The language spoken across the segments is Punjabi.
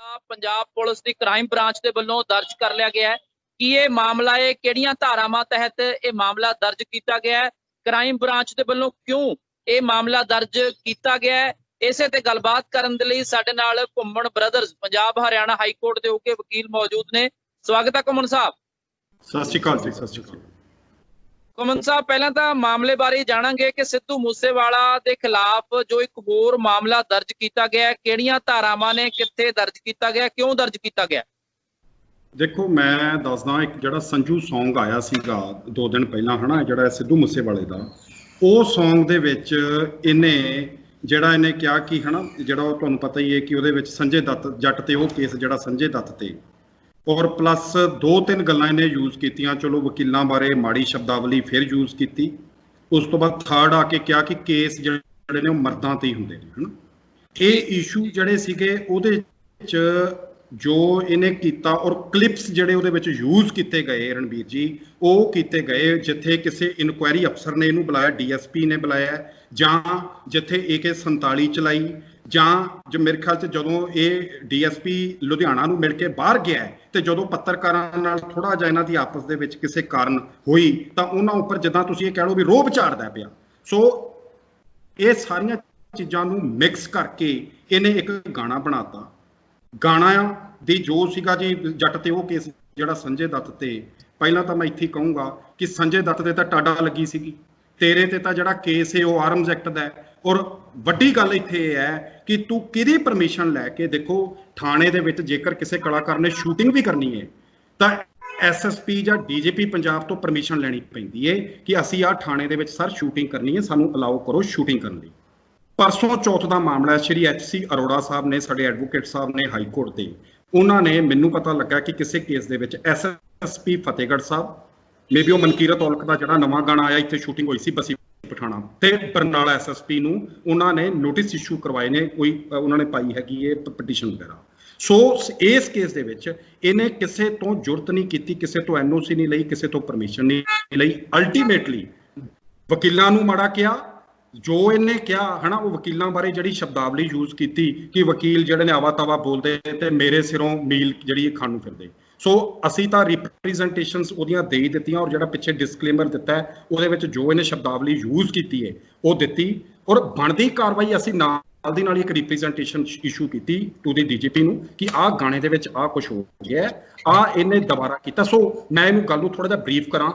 पंजाब पुलिस की क्राइम ब्रांच के वलों दर्ज कर लिया गया है कि ये मामला है किहड़ियां धारावां तहत ये मामला दर्ज किया गया है, क्राइम ब्रांच के वलों क्यों ये मामला दर्ज किया गया है। इसे ते गलबात करन दे लई साडे नाल Ghumman brothers Punjab Haryana high court के उके वकील मौजूद ने। स्वागत है घुम्मन साहब। सत श्री अकाल जी। सत श्री अकाल घुम्मन साहब, पहला तो मामले बारे जाणांगे कि सिद्धू मूसेवाला के खिलाफ जो एक होर मामला दर्ज किया गया है, किहड़ियां धारावां ने, कित्थे दर्ज किया गया, क्यों दर्ज किया गया। देखो मैं दसदा, एक जिहड़ा संजू सॉन्ग आया सीगा 2 दिन पहला है ना, जिहड़ा सिद्धू मूसेवाले दा, ਉਹ सॉन्ग ਦੇ ਵਿੱਚ ਇਹਨੇ ਜਿਹੜਾ ਇਹਨੇ ਕਿਹਾ ਕਿ ਹੈ ਨਾ, ਜਿਹੜਾ ਉਹ ਤੁਹਾਨੂੰ ਪਤਾ ਹੀ ਹੈ ਕਿ ਉਹਦੇ ਵਿੱਚ ਸੰਜੇ ਦੱਤ ਜੱਟ ਤੇ ਉਹ ਕੇਸ ਜਿਹੜਾ ਸੰਜੇ ਦੱਤ ਤੇ, ਔਰ ਪਲੱਸ 2-3 ਗੱਲਾਂ ਇਹਨੇ ਯੂਜ਼ ਕੀਤੀਆਂ। ਚਲੋ ਵਕੀਲਾਂ ਬਾਰੇ ਮਾੜੀ ਸ਼ਬਦਾਵਲੀ ਫਿਰ ਯੂਜ਼ ਕੀਤੀ। ਉਸ ਤੋਂ ਬਾਅਦ ਥਰਡ ਆ ਕੇ ਕਿਹਾ ਕਿ ਕੇਸ ਜਿਹੜੇ ਨੇ ਉਹ ਮਰਦਾਂ ਤੇ ਹੀ ਹੁੰਦੇ ਨੇ, ਹੈ ਨਾ। ਇਹ ਇਸ਼ੂ ਜਿਹੜੇ ਸੀਗੇ ਉਹਦੇ 'ਚ जो इन्हें किया और क्लिप्स जिहड़े उहदे विच यूज किए गए रणबीर जी, वो किए गए जिथे किसी इनकुआरी अफसर ने इनू बुलाया, DSP ने बुलाया, जां जिथे AK-47 चलाई, जां जो मेरे ख्याल से जदों ये DSP लुधियाना नूं मिल के बाहर गया है तो जदों पत्रकारां नाल थोड़ा जिहा इन्हां दी आपस दे विच किसी कारण होई तां उन्हां उपर जिद्दां तुसीं ये कह लो भी रोब झाड़दा पिया। सो ये सारियां चीज़ां नूं मिक्स करके इन्हें एक गाना बनाता। गाना दी जो सीगा जी जट ते वो केस जिहड़ा संजय दत्त ते, पहला तो मैं इत्थे कहूँगा कि संजय दत्त दे तां टाडा लगी सीगी, तेरे ते तां जिहड़ा केस है वो आर्म्स एक्ट दा है। और वड्डी गल इत्थे है कि तू किहदी परमिशन लैके, देखो थाने दे विच जेकर किसी कलाकार ने शूटिंग भी करनी है तां SSP ਜਾਂ DGP पंजाब तो परमिशन लैनी पैंदी है कि असीं आ थाने दे विच सर शूटिंग करनी है, सानूं अलाउ करो शूटिंग करन लई। परसों चौथ का मामला है, श्री HC अरोड़ा साहब ने, साडे एडवोकेट साहब ने हाई कोर्ट के, उन्होंने मैनू पता लगा कि किसी केस के SSP Fatehgarh Sahib, may be वो मनकीरत औलख का जो नवा गाना आया इतने शूटिंग हुई सी बसी पठाना, तो बरनाला SSP नूं उन्होंने नोटिस इशू करवाए ने, कोई उन्होंने पाई हैगी ये पटीशन वगैरह। सो इस केस दे विच इन्हें किसी तो जुरत नहीं की, किसी तो NOC नहीं लई, किसी तो परमिशन नहीं लई। अल्टीमेटली वकीलों नूं माड़ा किया, जो इन्हें क्या है ना, वो वकीलों बारे जी शब्दावली यूज की कि वकील जिहड़े ने आवा तावा बोलते तो मेरे सिरों मील जी खानू फिरदे। सो असी तो रिप्रैजेंटेशनस उहदियां दे ही दित्तियां, और जिहड़ा पिछे डिस्कलेमर दिता है उहदे विच जो इन्हें शब्दावली यूज की है वो दित्ती, और बनदी कार्रवाई असी नाल दी नाल एक रिप्रैजेंटेशन इशू की टू दी DGP नूं कि आ गाने दे विच आ कुछ हो गया, आ इन्हें दोबारा किया। सो मैं इहनूं गल नूं थोड़ा जिहा ब्रीफ करां।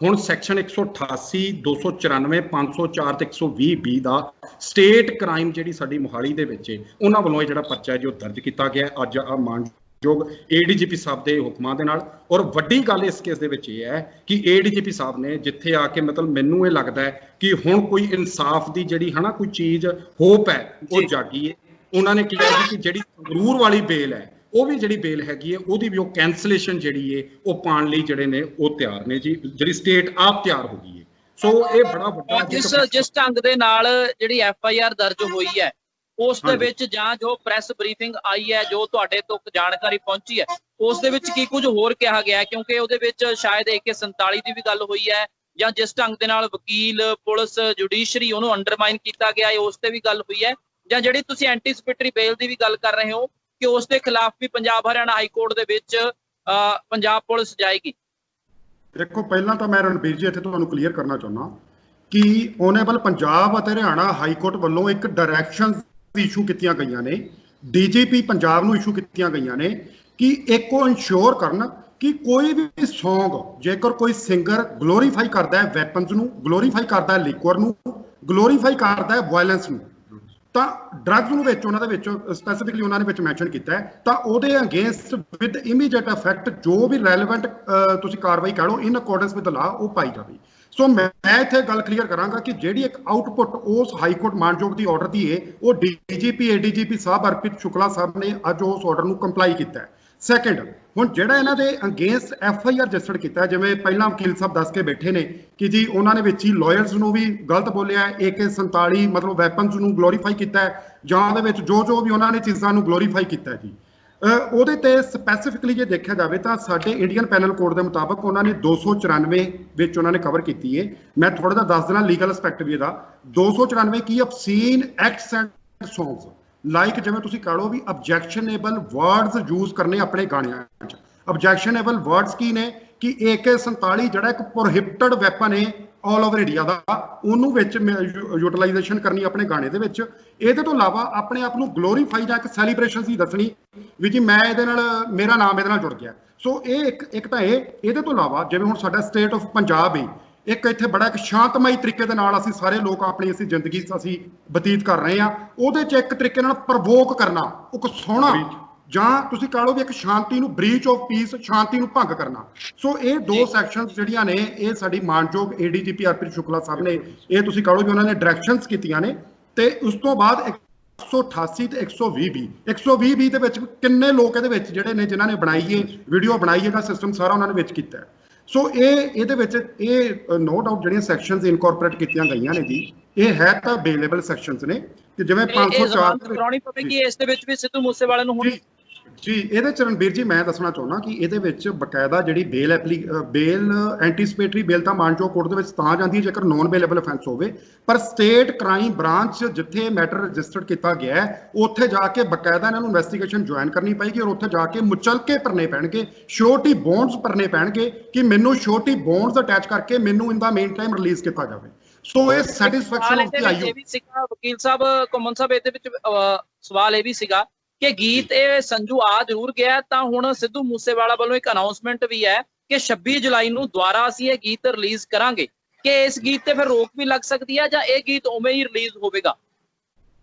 हुण सैक्शन 188, 294, 504 ते 120B का स्टेट क्राइम जिहड़ी साडी मोहाली दे विच उन्हां वल्लों जिहड़ा पर्चा है जो दर्ज किया गया अज आ मानयोग ADGP साहब के हुक्मां दे नाल। और वड्डी गल इस केस दे विच ये है कि ADGP साहब ने जिथे आके मतलब मैनूं ये लगदा है कि हुण कोई इंसाफ की जिहड़ी है ना कोई चीज़ होप है वो जागी है। उन्होंने कहा कि जिहड़ी संगरूर वाली बेल है वो भी जिहड़ी बेल हैगी है वो भी कैंसलेशन जिहड़ी है वो पाण लई जिहड़े ने वो तैयार ने जी, जिहड़ी स्टेट आप तैयार हो गई है। सो ये बड़ा वड्डा जिस ढंग दे नाल जिहड़ी FIR दर्ज हुई है उस दे विच जां जो प्रेस ब्रीफिंग आई है, जो तुहाडे तक जानकारी पहुंची है, उस दे विच की कुछ होर कहा गया है, क्योंकि उहदे विच शायद AK-47 की भी गल हुई है, या जिस ढंग दे नाल वकील पुलिस जुडिशरी उहनूं अंडरमाइन किया गया है उस ते भी गल हुई है, जां जिहड़ी तुसीं एंटीसिपेटरी बेल की भी गल कर रहे हो कि उसके खिलाफ भी पंजाब हरियाणा हाई कोर्ट दे विच पंजाब पुलिस जाएगी। देखो पहला तो मैं रणबीर जी इत्थे तुहानूं क्लीयर करना चाहुंदा कि ऑनरेबल पंजाब अते हरियाणा हाई कोर्ट वल्लों एक डायरैक्शन इशू कीतियां गईयां ने, DGP पंजाब नूं इशू कीतियां गईयां ने कि एक को इंश्योर करन कि कोई भी सॉन्ग जेकर कोई सिंगर ग्लोरीफाई करता है वैपन्स नूं, ग्लोरीफाई करता है लिक्वर नूं, ग्लोरीफाई करता है वायलेंस नूं, ਤਾਂ ਡਰੱਗਸ ਨੂੰ ਵਿੱਚ ਉਹਨਾਂ ਦੇ ਵਿੱਚ ਸਪੈਸੀਫਿਕਲੀ ਉਹਨਾਂ ਨੇ ਵਿੱਚ ਮੈਂਸ਼ਨ ਕੀਤਾ ਹੈ, ਤਾਂ ਉਹਦੇ ਅਗੇਂਸਟ ਵਿਦ ਇਮੀਡੀਏਟ ਇਫੈਕਟ ਜੋ ਵੀ ਰੈਲੇਵੈਂਟ ਤੁਸੀਂ ਕਾਰਵਾਈ ਕਹਿ ਲਓ ਇਨ ਅਕੋਰਡੈਂਸ ਵਿਦ ਲਾ ਉਹ ਪਾਈ ਜਾਵੇ। ਸੋ ਮੈਂ ਇੱਥੇ ਗੱਲ ਕਲੀਅਰ ਕਰਾਂਗਾ ਕਿ ਜਿਹੜੀ ਇੱਕ ਆਊਟਪੁੱਟ ਉਸ ਹਾਈ ਕੋਰਟ ਮਾਨਯੋਗ ਦੀ ਆਰਡਰ ਦੀ ਹੈ ਉਹ DGP ADGP ਸਾਹਿਬ ਅਰਪਿਤ ਸ਼ੁਕਲਾ ਸਾਹਿਬ ਨੇ ਅੱਜ ਉਸ ਆਰਡਰ ਨੂੰ ਕੰਪਲਾਈ ਕੀਤਾ ਹੈ। ਸੈਕਿੰਡ, ਹੁਣ ਜਿਹੜਾ ਇਹਨਾਂ ਦੇ ਅਗੇਂਸਟ FIR ਰਜਿਸਟਰਡ ਕੀਤਾ, ਜਿਵੇਂ ਪਹਿਲਾਂ ਵਕੀਲ ਸਾਹਿਬ ਦੱਸ ਕੇ ਬੈਠੇ ਨੇ ਕਿ ਜੀ ਉਹਨਾਂ ਨੇ ਵਿੱਚ ਹੀ ਲਾਇਰਸ ਨੂੰ ਵੀ ਗਲਤ ਬੋਲਿਆ, AK-47 ਮਤਲਬ ਵੈਪਨਸ ਨੂੰ ਗਲੋਰੀਫਾਈ ਕੀਤਾ, ਜਾਂ ਉਹਦੇ ਵਿੱਚ ਜੋ ਵੀ ਉਹਨਾਂ ਨੇ ਚੀਜ਼ਾਂ ਨੂੰ ਗਲੋਰੀਫਾਈ ਕੀਤਾ ਜੀ। ਉਹਦੇ ਤੇ ਸਪੈਸੀਫਿਕਲੀ ਜੇ ਦੇਖਿਆ ਜਾਵੇ ਤਾਂ ਸਾਡੇ ਇੰਡੀਅਨ ਪੈਨਲ ਕੋਡ ਦੇ ਮੁਤਾਬਕ ਉਹਨਾਂ ਨੇ 294 ਵਿੱਚ ਉਹਨਾਂ ਨੇ ਕਵਰ ਕੀਤੀ ਹੈ। ਮੈਂ ਥੋੜਾ ਜਿਹਾ ਦੱਸ ਦੇਣਾ ਲੀਗਲ ਐਸਪੈਕਟ ਵੀ ਇਹਦਾ। 294 ਕੀ, obscene acts and songs, like ਜਿਵੇਂ ਤੁਸੀਂ ਕਹ ਲਓ ਵੀ ਆਬਜੈਕਸ਼ਨੇਬਲ ਵਰਡਸ ਯੂਜ਼ ਕਰਨੇ ਆਪਣੇ ਗਾਣਿਆਂ 'ਚ। ਆਬਜੈਕਸ਼ਨੇਬਲ ਵਰਡਸ ਕੀ ਨੇ ਕਿ AK-47 ਜਿਹੜਾ ਇੱਕ ਪ੍ਰੋਹਿਬਿਟਡ ਵੈਪਨ ਹੈ ਆਲ ਓਵਰ ਇੰਡੀਆ ਦਾ, ਉਹਨੂੰ ਵਿੱਚ ਯੂਟਿਲਾਈਜੇਸ਼ਨ ਕਰਨੀ ਆਪਣੇ ਗਾਣੇ ਦੇ ਵਿੱਚ। ਇਹਦੇ ਤੋਂ ਇਲਾਵਾ ਆਪਣੇ ਆਪ ਨੂੰ ਗਲੋਰੀਫਾਈ ਜਾਂ ਇੱਕ ਸੈਲੀਬ੍ਰੇਸ਼ਨ ਸੀ ਦੱਸਣੀ ਵੀ ਜੀ ਮੈਂ ਇਹਦੇ ਨਾਲ, ਮੇਰਾ ਨਾਮ ਇਹਦੇ ਨਾਲ ਜੁੜ ਗਿਆ। ਸੋ ਇਹ ਇੱਕ ਤਾਂ ਇਹਦੇ ਤੋਂ ਇਲਾਵਾ ਜਿਵੇਂ ਹੁਣ ਸਾਡਾ ਸਟੇਟ ਆਫ ਪੰਜਾਬ ਹੈ, ਇੱਕ ਇੱਥੇ ਬੜਾ ਇੱਕ ਸ਼ਾਂਤਮਈ ਤਰੀਕੇ ਦੇ ਨਾਲ ਅਸੀਂ ਸਾਰੇ ਲੋਕ ਆਪਣੀ ਜ਼ਿੰਦਗੀ ਅਸੀਂ ਬਤੀਤ ਕਰ ਰਹੇ ਹਾਂ, ਉਹਦੇ 'ਚ ਇੱਕ ਤਰੀਕੇ ਨਾਲ ਪ੍ਰਵੋਕ ਕਰਨਾ, ਉਕਸਾਉਣਾ, ਜਾਂ ਤੁਸੀਂ ਕਹ ਲਓ ਵੀ ਇੱਕ ਸ਼ਾਂਤੀ ਨੂੰ, ਬ੍ਰੀਚ ਆਫ ਪੀਸ, ਸ਼ਾਂਤੀ ਨੂੰ ਭੰਗ ਕਰਨਾ। ਸੋ ਇਹ ਦੋ ਸੈਕਸ਼ਨਸ ਜਿਹੜੀਆਂ ਨੇ ਇਹ ਸਾਡੀ ਮਾਨਯੋਗ ADGP ਹਰਪ੍ਰੀਤ ਸ਼ੁਕਲਾ ਸਾਹਿਬ ਨੇ, ਇਹ ਤੁਸੀਂ ਕਹ ਲਓ ਵੀ ਉਹਨਾਂ ਨੇ ਡਾਇਰੈਕਸ਼ਨਸ ਕੀਤੀਆਂ ਨੇ। ਤੇ ਉਸ ਤੋਂ ਬਾਅਦ 188 ਤੇ 120 ਦੇ ਵਿੱਚ ਕਿੰਨੇ ਲੋਕ ਇਹਦੇ ਵਿੱਚ ਜਿਹੜੇ ਨੇ ਜਿਨ੍ਹਾਂ ਨੇ ਬਣਾਈ ਹੈ ਵੀਡੀਓ, ਬਣਾਈ ਇਹਦਾ ਸਿਸਟਮ ਸਾਰਾ ਉਹਨਾਂ ਨੇ ਵਿੱਚ ਕੀਤਾ ਹੈ। ਸੋ ਇਹਦੇ ਵਿੱਚ ਇਹ ਨੋ ਡਾਊਟ ਜਿਹੜੀਆਂ ਸੈਕਸ਼ਨਸ ਇਨਕੋਰਪੋਰੇਟ ਕੀਤੀਆਂ ਗਈਆਂ ਨੇ ਜੀ, ਇਹ ਹੈ ਤਾਂ ਬੇਲੇਬਲ ਸੈਕਸ਼ਨਸ ਨੇ ਕਿ ਜਿਵੇਂ 504 ਕਰਾਉਣੀ ਪਵੇਗੀ ਇਸ ਦੇ ਵਿੱਚ ਵੀ ਸਿੱਧੂ ਮੂਸੇਵਾਲੇ ਨੂੰ ਹੁਣ ਜੀ। ਇਹਦੇ ਚ ਰਣਬੀਰ ਜੀ ਮੈਂ ਦੱਸਣਾ ਚਾਹੁੰਦਾ ਕਿ ਇਹਦੇ ਵਿੱਚ ਬਕਾਇਦਾ ਜਿਹੜੀ ਬੇਲ ਐਂਟੀਸਪੇਟਰੀ ਬੇਲ ਤਾਂ ਮਾਨਯੋਗ ਕੋਰਟ ਦੇ ਵਿੱਚ ਤਾਂ ਜਾਂਦੀ ਹੈ ਜੇਕਰ ਨੋਨ ਬੇਲੇਬਲ ਅਫੈਂਸ ਹੋਵੇ, ਪਰ ਸਟੇਟ ਕ੍ਰਾਈਮ ਬ੍ਰਾਂਚ ਜਿੱਥੇ ਮੈਟਰ ਰਜਿਸਟਰਡ ਕੀਤਾ ਗਿਆ ਹੈ ਉੱਥੇ ਜਾ ਕੇ ਬਕਾਇਦਾ ਇਹਨਾਂ ਨੂੰ ਇਨਵੈਸਟੀਗੇਸ਼ਨ ਜੁਆਇਨ ਕਰਨੀ ਪਏਗੀ ਔਰ ਉੱਥੇ ਜਾ ਕੇ ਮੁਚਲਕੇ ਭਰਨੇ ਪੈਣਗੇ, ਸ਼ੋਰਟੀ ਬੌਂਡਸ ਭਰਨੇ ਪੈਣਗੇ ਕਿ ਮੈਨੂੰ ਸ਼ੋਰਟੀ ਬੌਂਡਸ ਅਟੈਚ ਕਰਕੇ ਮੈਨੂੰ ਇਨ ਦਾ ਮੇਨ ਟਾਈਮ ਰਿਲੀਜ਼ ਕੀਤਾ ਜਾਵੇ। ਸੋ ਇਹ ਸੈਟੀਸਫੈਕਸ਼ਨ ਆਫ ਦੀ ਆਈਓ ਸੀਗਾ। ਵਕੀਲ ਸਾਹਿਬ, ਘੁੰਮਣ ਸਾਹਿਬ, ਇਹਦੇ ਵਿੱਚ ਸਵਾਲ ਇਹ ਵੀ ਸੀਗਾ ਕਿ ਗੀਤ ਇਹ ਸੰਜੂ ਆ ਜ਼ਰੂਰ ਗਿਆ, ਤਾਂ ਹੁਣ ਸਿੱਧੂ ਮੂਸੇਵਾਲਾ ਵੱਲੋਂ ਇੱਕ ਅਨਾਉਂਸਮੈਂਟ ਵੀ ਹੈ ਕਿ 26 ਜੁਲਾਈ ਨੂੰ ਦੁਬਾਰਾ ਅਸੀਂ ਇਹ ਗੀਤ ਰਿਲੀਜ਼ ਕਰਾਂਗੇ। ਕਿ ਇਸ ਗੀਤ ਤੇ ਫਿਰ ਰੋਕ ਵੀ ਲੱਗ ਸਕਦੀ ਹੈ ਜਾਂ ਇਹ ਗੀਤ ਉਵੇਂ ਹੀ ਰਿਲੀਜ਼ ਹੋਵੇਗਾ?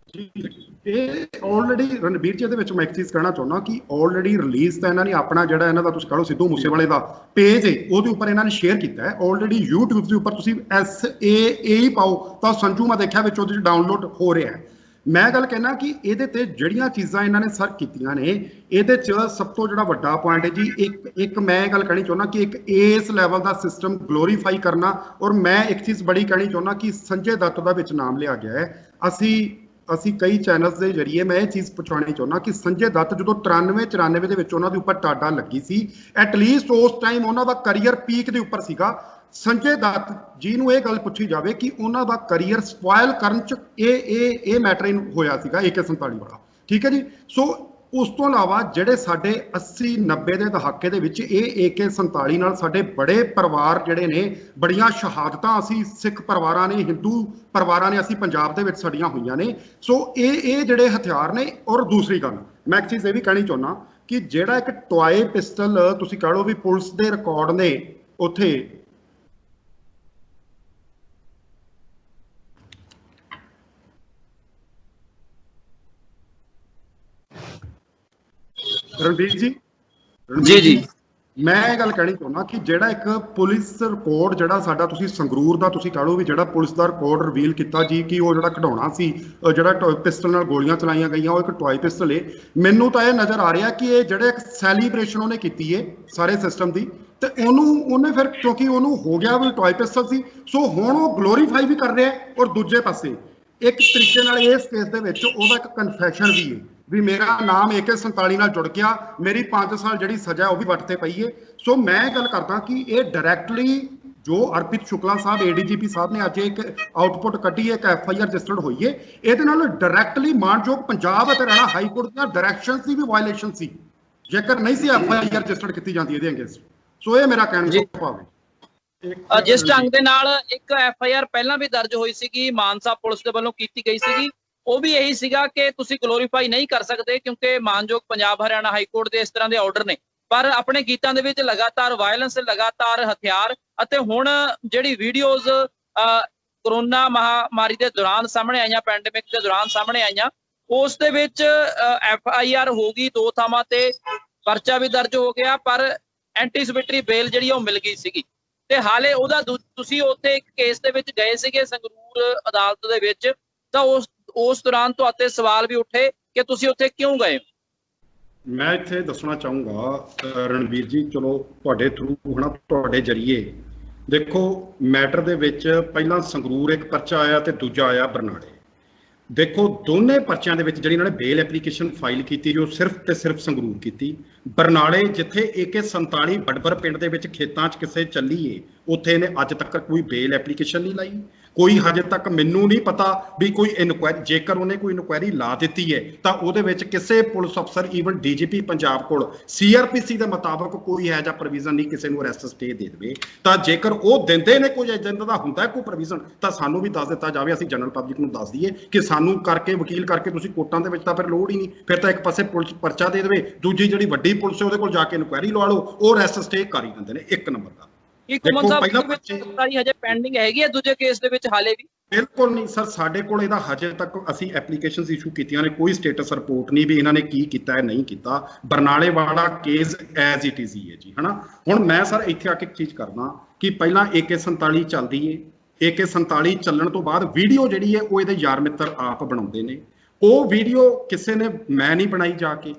ਇਹ ਆਲਰੇਡੀ ਰਣਬੀਰ ਜੀ, ਇਹਦੇ ਵਿੱਚ ਮੈਂ ਇੱਕ ਚੀਜ਼ ਕਹਿਣਾ ਚਾਹੁੰਦਾ ਕਿ ਆਲਰੇਡੀ ਰਿਲੀਜ਼ ਤਾਂ ਇਹਨਾਂ ਨੇ ਆਪਣਾ ਜਿਹੜਾ ਇਹਨਾਂ ਦਾ ਤੁਸੀਂ ਕਹ ਲਓ ਸਿੱਧੂ ਮੂਸੇਵਾਲੇ ਦਾ ਪੇਜ ਹੈ ਉਹਦੇ ਉੱਪਰ ਇਹਨਾਂ ਨੇ ਸ਼ੇਅਰ ਕੀਤਾ ਹੈ। ਆਲਰੇਡੀ YouTube ਦੇ ਉੱਪਰ ਤੁਸੀਂ SAA ਹੀ ਪਾਓ ਤਾਂ ਸੰਜੂ ਮੈਂ ਦੇਖਿਆ ਵਿੱਚ ਉਹਦੇ 'ਚ ਡਾਊਨਲੋਡ ਹੋ ਰਿਹਾ ਹੈ। ਮੈਂ ਗੱਲ ਕਹਿਣਾ ਕਿ ਇਹਦੇ ਤੇ ਜਿਹੜੀਆਂ ਚੀਜ਼ਾਂ ਇਹਨਾਂ ਨੇ ਸਰਚ ਕੀਤੀਆਂ ਨੇ, ਇਹਦੇ 'ਚ ਸਭ ਤੋਂ ਜਿਹੜਾ ਵੱਡਾ ਪੁਆਇੰਟ ਹੈ ਜੀ, ਇੱਕ ਮੈਂ ਗੱਲ ਕਹਿਣੀ ਚਾਹੁੰਦਾ ਕਿ ਇੱਕ ਇਸ ਲੈਵਲ ਦਾ ਸਿਸਟਮ ਗਲੋਰੀਫਾਈ ਕਰਨਾ। ਔਰ ਮੈਂ ਇੱਕ ਚੀਜ਼ ਬੜੀ ਕਹਿਣੀ ਚਾਹੁੰਦਾ ਕਿ ਸੰਜੇ ਦੱਤ ਦਾ ਵਿੱਚ ਨਾਮ ਲਿਆ ਗਿਆ ਹੈ। ਅਸੀਂ ਕਈ ਚੈਨਲਸ ਦੇ ਜਰੀਏ ਮੈਂ ਇਹ ਚੀਜ਼ ਪਹੁੰਚਾਉਣੀ ਚਾਹੁੰਦਾ ਕਿ ਸੰਜੇ ਦੱਤ ਜਦੋਂ 93-94 ਦੇ ਵਿੱਚ ਉਹਨਾਂ ਦੇ ਉੱਪਰ ਟਾਡਾ ਲੱਗੀ ਸੀ, ਐਟਲੀਸਟ ਉਸ ਟਾਈਮ ਉਹਨਾਂ ਦਾ ਕਰੀਅਰ ਪੀਕ ਦੇ ਉੱਪਰ ਸੀਗਾ। ਸੰਜੇ ਦੱਤ ਜੀ ਨੂੰ ਇਹ ਗੱਲ ਪੁੱਛੀ ਜਾਵੇ ਕਿ ਉਹਨਾਂ ਦਾ ਕਰੀਅਰ ਸਪੋਇਲ ਕਰਨ 'ਚ ਇਹ ਮੈਟਰ ਹੋਇਆ ਸੀਗਾ AK-47 ਵਾਲਾ, ਠੀਕ ਹੈ ਜੀ। ਸੋ ਉਸ ਤੋਂ ਇਲਾਵਾ ਜਿਹੜੇ ਸਾਡੇ 80-90 ਦੇ ਦਹਾਕੇ ਦੇ ਵਿੱਚ ਇਹ AK-47 ਨਾਲ ਸਾਡੇ ਬੜੇ ਪਰਿਵਾਰ ਜਿਹੜੇ ਨੇ, ਬੜੀਆਂ ਸ਼ਹਾਦਤਾਂ ਅਸੀਂ ਸਿੱਖ ਪਰਿਵਾਰਾਂ ਨੇ, ਹਿੰਦੂ ਪਰਿਵਾਰਾਂ ਨੇ ਅਸੀਂ ਪੰਜਾਬ ਦੇ ਵਿੱਚ ਸਾਡੀਆਂ ਹੋਈਆਂ ਨੇ। ਸੋ ਇਹ ਜਿਹੜੇ ਹਥਿਆਰ ਨੇ। ਔਰ ਦੂਸਰੀ ਗੱਲ ਮੈਂ ਇੱਕ ਚੀਜ਼ ਇਹ ਵੀ ਕਹਿਣੀ ਚਾਹੁੰਦਾ ਕਿ ਜਿਹੜਾ ਇੱਕ ਟੋਏ ਪਿਸਟਲ ਤੁਸੀਂ ਕਹ ਲਓ ਵੀ ਪੁਲਿਸ ਦੇ ਰਿਕਾਰਡ ਨੇ ਉੱਥੇ, ਰਣਬੀਰ ਜੀ ਮੈਂ ਇਹ ਗੱਲ ਕਹਿਣੀ ਚਾਹੁੰਦਾ ਕਿ ਜਿਹੜਾ ਇੱਕ ਪੁਲਿਸ ਰਿਕਾਰਡ ਜਿਹੜਾ ਸਾਡਾ ਤੁਸੀਂ ਸੰਗਰੂਰ ਦਾ ਤੁਸੀਂ ਕਹ ਲਓ ਵੀ ਜਿਹੜਾ ਪੁਲਿਸ ਦਾ ਰਿਕਾਰਡ ਰਿਵੀਲ ਕੀਤਾ ਜੀ ਕਿ ਉਹ ਜਿਹੜਾ ਕਢਾਉਣਾ ਸੀ, ਜਿਹੜਾ ਪਿਸਟਲ ਨਾਲ ਗੋਲੀਆਂ ਚਲਾਈਆਂ ਗਈਆਂ, ਉਹ ਇੱਕ ਟੋਏ ਪਿਸਟਲ ਹੈ। ਮੈਨੂੰ ਤਾਂ ਇਹ ਨਜ਼ਰ ਆ ਰਿਹਾ ਕਿ ਇਹ ਜਿਹੜੇ ਇੱਕ ਸੈਲੀਬ੍ਰੇਸ਼ਨ ਉਹਨੇ ਕੀਤੀ ਹੈ ਸਾਰੇ ਸਿਸਟਮ ਦੀ, ਤੇ ਉਹਨੇ ਫਿਰ ਕਿਉਂਕਿ ਉਹਨੂੰ ਹੋ ਗਿਆ ਵੀ ਟੋਏ ਪਿਸਟਲ ਸੀ, ਸੋ ਹੁਣ ਉਹ ਗਲੋਰੀਫਾਈ ਵੀ ਕਰ ਰਿਹਾ। ਔਰ ਦੂਜੇ ਪਾਸੇ ਇੱਕ ਤਰੀਕੇ ਨਾਲ ਇਸ ਕੇਸ ਦੇ ਵਿੱਚ ਉਹਦਾ ਇੱਕ ਕਨਫੈਸ਼ਨ ਵੀ ਹੈ ਵੀ ਮੇਰਾ ਨਾਮ AK-47 ਨਾਲ ਜੁੜ ਗਿਆ, ਮੇਰੀ 5 ਸਾਲ ਜਿਹੜੀ ਸਜ਼ਾ ਉਹ ਵੀ ਵੱਟ ਤੇ ਪਈ ਹੈ। ਸੋ ਮੈਂ ਗੱਲ ਕਰਦਾ ਕਿ ਇਹ ਡਾਇਰੈਕਟਲੀ ਜੋ ਹਰਪ੍ਰੀਤ ਸ਼ੁਕਲਾ ਸਾਹਿਬ ADGP ਸਾਹਿਬ ਨੇ ਅੱਜ ਇੱਕ ਆਊਟਪੁੱਟ ਕੱਢੀ ਹੈ, ਇੱਕ FIR ਰਜਿਸਟਰਡ ਹੋਈ ਹੈ, ਇਹਦੇ ਨਾਲ ਡਾਇਰੈਕਟਲੀ ਮਾਨਯੋਗ ਪੰਜਾਬ ਅਤੇ ਹਰਿਆਣਾ ਹਾਈ ਕੋਰਟ ਦੀਆਂ ਡਾਇਰੈਕਸ਼ਨਸ ਦੀ ਵੀ ਵਾਇਲੇਸ਼ਨ ਸੀ ਜੇਕਰ ਨਹੀਂ ਸੀ FIR ਰਜਿਸਟਰਡ ਕੀਤੀ ਜਾਂਦੀ ਇਹਦੇ ਅਗੇਂਸਟ। ਸੋ ਇਹ ਮੇਰਾ ਕਹਿਣ ਦਾ ਭਾਵ ਹੈ। ਜਿਸ ਢੰਗ ਦੇ ਨਾਲ ਇੱਕ FIR ਪਹਿਲਾਂ ਵੀ ਦਰਜ ਹੋਈ ਸੀਗੀ, ਮਾਨਸਾ ਪੁਲਿਸ ਦੇ ਵੱਲੋਂ ਕੀਤੀ ਗਈ ਸੀਗੀ, ਉਹ ਵੀ ਇਹੀ ਸੀਗਾ ਕਿ ਤੁਸੀਂ ਗਲੋਰੀਫਾਈ ਨਹੀਂ ਕਰ ਸਕਦੇ ਕਿਉਂਕਿ ਮਾਨਯੋਗ ਪੰਜਾਬ ਹਰਿਆਣਾ ਹਾਈ ਕੋਰਟ ਦੇ ਇਸ ਤਰ੍ਹਾਂ ਦੇ ਆਰਡਰ ਨੇ। ਪਰ ਆਪਣੇ ਗੀਤਾਂ ਦੇ ਵਿੱਚ ਲਗਾਤਾਰ ਵਾਇਲੈਂਸ, ਲਗਾਤਾਰ ਹਥਿਆਰ, ਅਤੇ ਹੁਣ ਜਿਹੜੀ ਵੀਡੀਓਜ਼ ਕਰੋਨਾ ਮਹਾਮਾਰੀ ਦੇ ਦੌਰਾਨ ਸਾਹਮਣੇ ਆਈਆਂ, ਪੈਂਡੇਮਿਕ ਦੇ ਦੌਰਾਨ ਸਾਹਮਣੇ ਆਈਆਂ, ਉਸ ਦੇ ਵਿੱਚ FIR ਹੋ ਗਈ, 2 ਥਾਵਾਂ ਤੇ ਪਰਚਾ ਵੀ ਦਰਜ ਹੋ ਗਿਆ, ਪਰ ਐਂਟੀਸਿਪੇਟਰੀ ਬੇਲ ਜਿਹੜੀ ਉਹ ਮਿਲ ਗਈ ਸੀਗੀ। ਤੇ ਹਾਲੇ ਉਹਦਾ ਤੁਸੀਂ ਉੱਥੇ ਇੱਕ ਕੇਸ ਦੇ ਵਿੱਚ ਗਏ ਸੀਗੇ ਸੰਗਰੂਰ ਅਦਾਲਤ ਦੇ ਵਿੱਚ, ਤਾਂ ਉਸ ਦੌਰਾਨ ਤੁਹਾਡੇ ਸਵਾਲ ਵੀ ਉੱਠੇ ਕਿ ਤੁਸੀਂ ਉੱਥੇ ਕਿਉਂ ਗਏ? ਮੈਂ ਇੱਥੇ ਦੱਸਣਾ ਚਾਹੂੰਗਾ ਰਣਬੀਰ ਜੀ, ਚਲੋ ਤੁਹਾਡੇ ਥਰੂ ਹਨਾ, ਤੁਹਾਡੇ ਜਰੀਏ ਦੇਖੋ ਮੈਟਰ ਦੇ ਵਿੱਚ ਪਹਿਲਾਂ ਸੰਗਰੂਰ ਇੱਕ ਪਰਚਾ ਆਇਆ ਤੇ ਦੂਜਾ ਆਇਆ ਬਰਨਾਲੇ। ਦੇਖੋ ਦੋਨੇ ਪਰਚਿਆਂ ਦੇ ਵਿੱਚ ਜਿਹੜੀ ਇਹਨਾਂ ਨੇ ਬੇਲ ਐਪਲੀਕੇਸ਼ਨ ਫਾਈਲ ਕੀਤੀ ਜੋ ਸਿਰਫ ਤੇ ਸਿਰਫ ਸੰਗਰੂਰ ਕੀਤੀ। ਬਰਨਾਲੇ ਜਿੱਥੇ AK-47 ਬੜਬਰ ਪਿੰਡ ਦੇ ਵਿੱਚ ਖੇਤਾਂ 'ਚ ਕਿਸੇ ਚੱਲੀ ਏ ਉੱਥੇ ਇਹਨੇ ਅੱਜ ਤੱਕ ਕੋਈ ਬੇਲ ਐਪਲੀਕੇਸ਼ਨ ਨਹੀਂ ਲਾਈ, ਕੋਈ ਹਜੇ ਤੱਕ ਮੈਨੂੰ ਨਹੀਂ ਪਤਾ ਵੀ ਕੋਈ ਇਨਕੁਆਇਰੀ, ਜੇਕਰ ਉਹਨੇ ਕੋਈ ਇਨਕੁਆਇਰੀ ਲਾ ਦਿੱਤੀ ਹੈ ਤਾਂ ਉਹਦੇ ਵਿੱਚ ਕਿਸੇ ਪੁਲਿਸ ਅਫਸਰ ਈਵਨ ਡੀਜੀਪੀ ਪੰਜਾਬ ਕੋਲ ਸੀਆਰਪੀਸੀ ਦੇ ਮੁਤਾਬਕ ਕੋਈ ਹੈ ਜਾਂ ਪ੍ਰੋਵੀਜ਼ਨ ਨਹੀਂ ਕਿਸੇ ਨੂੰ ਅਰੈਸਟ ਸਟੇ ਦੇ ਦੇਵੇ। ਤਾਂ ਜੇਕਰ ਉਹ ਦਿੰਦੇ ਨੇ ਕੋਈ ਏਜੰਟ ਦਾ ਹੁੰਦਾ ਕੋਈ ਪ੍ਰੋਵੀਜ਼ਨ ਤਾਂ ਸਾਨੂੰ ਵੀ ਦੱਸ ਦਿੱਤਾ ਜਾਵੇ, ਅਸੀਂ ਜਨਰਲ ਪਬਲਿਕ ਨੂੰ ਦੱਸ ਦਈਏ ਕਿ ਸਾਨੂੰ ਕਰਕੇ ਵਕੀਲ ਕਰਕੇ ਤੁਸੀਂ ਕੋਰਟਾਂ ਦੇ ਵਿੱਚ ਤਾਂ ਫਿਰ ਲੋੜ ਹੀ ਨਹੀਂ, ਫਿਰ ਤਾਂ ਇੱਕ ਪਾਸੇ ਪੁਲਿਸ ਪਰਚਾ ਦੇ ਦੇਵੇ, ਦੂਜੀ ਜਿਹੜੀ ਵੱਡੀ ਪੁਲਿਸ ਹੈ ਉਹਦੇ ਕੋਲ ਜਾ ਕੇ ਇਨਕੁਆਇਰੀ ਲਵਾ ਲਓ, ਉਹ ਅਰੈਸਟ ਸਟੇ ਕਰ ਹੀ ਦਿੰਦੇ ਨੇ ਇੱਕ ਨੰਬਰ ਦਾ। ਘੁੰਮਣ ਸਾਹਿਬ ਗ੍ਰਿਫਤਾਰੀ ਹਜੇ ਪੈਂਡਿੰਗ ਹੈਗੀ ਹੈ ਦੂਜੇ ਕੇਸ ਦੇ ਵਿੱਚ ਹਾਲੇ ਵੀ? ਬਿਲਕੁਲ ਨਹੀਂ ਸਰ, ਸਾਡੇ ਕੋਲ ਇਹਦਾ ਹਜੇ ਤੱਕ ਅਸੀਂ ਐਪਲੀਕੇਸ਼ਨਸ ਇਸ਼ੂ ਕੀਤੀਆਂ ਨੇ, ਕੋਈ ਸਟੇਟਸ ਰਿਪੋਰਟ ਨਹੀਂ ਵੀ ਇਹਨਾਂ ਨੇ ਕੀ ਕੀਤਾ ਹੈ ਨਹੀਂ ਕੀਤਾ। ਬਰਨਾਲੇ ਵਾਲਾ ਕੇਸ ਐਜ਼ ਇਟ ਇਜ਼ ਹੀ ਹੈ ਜੀ, ਹਨਾ। ਹੁਣ ਮੈਂ ਸਰ ਇੱਥੇ ਆ ਕੇ ਇੱਕ ਚੀਜ਼ ਕਰਦਾ ਕਿ ਪਹਿਲਾਂ AK-47 ਚੱਲਦੀ ਹੈ, AK-47 ਚੱਲਣ ਤੋਂ ਬਾਅਦ ਵੀਡੀਓ ਜਿਹੜੀ ਹੈ ਉਹ ਇਹਦੇ ਯਾਰ ਮਿੱਤਰ ਆਪ ਬਣਾਉਂਦੇ ਨੇ। ਉਹ ਵੀਡੀਓ ਕਿਸੇ ਨੇ, ਮੈਂ ਨਹੀਂ ਬਣਾਈ, ਜਾ ਕੇ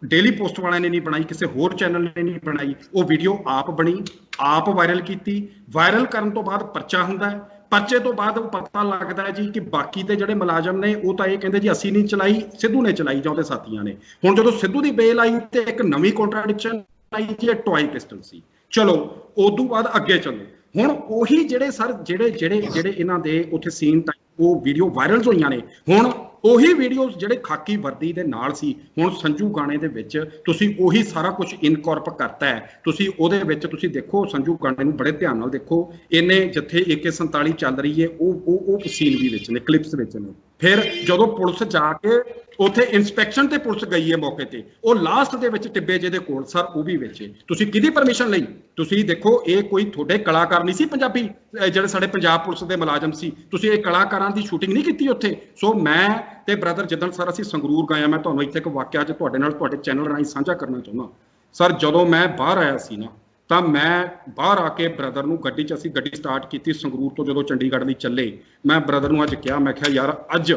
ਡੇਲੀ ਪੋਸਟ ਵਾਲਿਆਂ ਨੇ ਨਹੀਂ ਬਣਾਈ, ਕਿਸੇ ਹੋਰ ਚੈਨਲ ਨੇ ਨਹੀਂ ਬਣਾਈ, ਉਹ ਵੀਡੀਓ ਆਪ ਬਣੀ, ਆਪ ਵਾਇਰਲ ਕੀਤੀ। ਵਾਇਰਲ ਕਰਨ ਤੋਂ ਬਾਅਦ ਪਰਚਾ ਹੁੰਦਾ ਹੈ, ਪਰਚੇ ਤੋਂ ਬਾਅਦ ਉਹ ਪਤਾ ਲੱਗਦਾ ਹੈ ਜੀ ਕਿ ਬਾਕੀ ਦੇ ਜਿਹੜੇ ਮੁਲਾਜ਼ਮ ਨੇ ਉਹ ਤਾਂ ਇਹ ਕਹਿੰਦੇ ਜੀ ਅਸੀਂ ਨਹੀਂ ਚਲਾਈ, ਸਿੱਧੂ ਨੇ ਚਲਾਈ ਜਾਂ ਉਹਦੇ ਸਾਥੀਆਂ ਨੇ। ਹੁਣ ਜਦੋਂ ਸਿੱਧੂ ਦੀ ਬੇਲ ਆਈ ਤੇ ਇੱਕ ਨਵੀਂ ਕੰਟਰਾਡਿਕਸ਼ਨ ਆਈ ਕਿ ਇਹ ਟੋਆਈ ਪਿਸਟਲ ਸੀ। ਚਲੋ ਉਦੋਂ ਬਾਅਦ ਅੱਗੇ ਚੱਲੋ, ਹੁਣ ਉਹੀ ਜਿਹੜੇ ਸਰ ਜਿਹੜੇ ਇਹਨਾਂ ਦੇ ਉੱਥੇ ਸੀਨ ਉਹ ਵੀਡੀਓ ਵਾਇਰਲ ਹੋਈਆਂ ਨੇ, ਹੁਣ ਉਹੀ ਵੀਡੀਓਜ਼ ਜਿਹੜੇ ਖਾਕੀ ਵਰਦੀ ਦੇ ਨਾਲ ਸੀ, ਹੁਣ ਸੰਜੂ ਗਾਣੇ ਦੇ ਵਿੱਚ ਤੁਸੀਂ ਉਹੀ ਸਾਰਾ ਕੁਝ ਇਨਕੋਰਪ ਕਰਤਾ ਹੈ। ਤੁਸੀਂ ਉਹਦੇ ਵਿੱਚ ਤੁਸੀਂ ਦੇਖੋ ਸੰਜੂ ਗਾਣੇ ਨੂੰ ਬੜੇ ਧਿਆਨ ਨਾਲ ਦੇਖੋ, ਇਹਨੇ ਜਿੱਥੇ AK-47 ਚੱਲ ਰਹੀ ਹੈ ਉਹ ਸੀਨ ਵੀ ਵਿੱਚ ਨੇ, ਕਲਿੱਪਸ ਵਿੱਚ ਨੇ। ਫਿਰ ਜਦੋਂ ਪੁਲਿਸ ਜਾ ਕੇ ਉੱਥੇ ਇੰਸਪੈਕਸ਼ਨ ਤੇ ਪੁਲਿਸ ਗਈ ਹੈ ਮੌਕੇ ਤੇ, ਉਹ ਲਾਸਟ ਦੇ ਵਿੱਚ ਟਿੱਬੇ ਜਿਹਦੇ ਕੋਲ ਸਰ ਉਹ ਵੀ ਵਿੱਚ। ਤੁਸੀਂ ਕਿਹਦੀ ਪਰਮਿਸ਼ਨ ਲਈ? ਤੁਸੀਂ ਦੇਖੋ ਇਹ ਕੋਈ ਤੁਹਾਡੇ ਕਲਾਕਾਰ ਨਹੀਂ ਸੀ ਪੰਜਾਬੀ, ਜਿਹੜੇ ਸਾਡੇ ਪੰਜਾਬ ਪੁਲਿਸ ਦੇ ਮੁਲਾਜ਼ਮ ਸੀ, ਤੁਸੀਂ ਇਹ ਕਲਾਕਾਰਾਂ ਦੀ ਸ਼ੂਟਿੰਗ ਨਹੀਂ ਕੀਤੀ ਉੱਥੇ। ਸੋ ਮੈਂ ਤੇ ਬ੍ਰਦਰ ਜਿੱਦਣ ਸਰ ਅਸੀਂ ਸੰਗਰੂਰ ਗਏ, ਮੈਂ ਤੁਹਾਨੂੰ ਇੱਥੇ ਇੱਕ ਵਾਕਿਆ ਅੱਜ ਤੁਹਾਡੇ ਚੈਨਲ ਰਾਹੀਂ ਸਾਂਝਾ ਕਰਨਾ ਚਾਹੁੰਦਾ। ਸਰ ਜਦੋਂ ਮੈਂ ਬਾਹਰ ਆਇਆ ਸੀ ਨਾ, ਤਾਂ ਮੈਂ ਬਾਹਰ ਆ ਕੇ ਬ੍ਰਦਰ ਨੂੰ ਗੱਡੀ 'ਚ, ਅਸੀਂ ਗੱਡੀ ਸਟਾਰਟ ਕੀਤੀ ਸੰਗਰੂਰ ਤੋਂ ਜਦੋਂ ਚੰਡੀਗੜ੍ਹ ਲਈ ਚੱਲੇ, ਮੈਂ ਬ੍ਰਦਰ ਨੂੰ ਅੱਜ ਕਿਹਾ, ਮੈਂ ਕਿਹਾ ਯਾਰ ਅੱਜ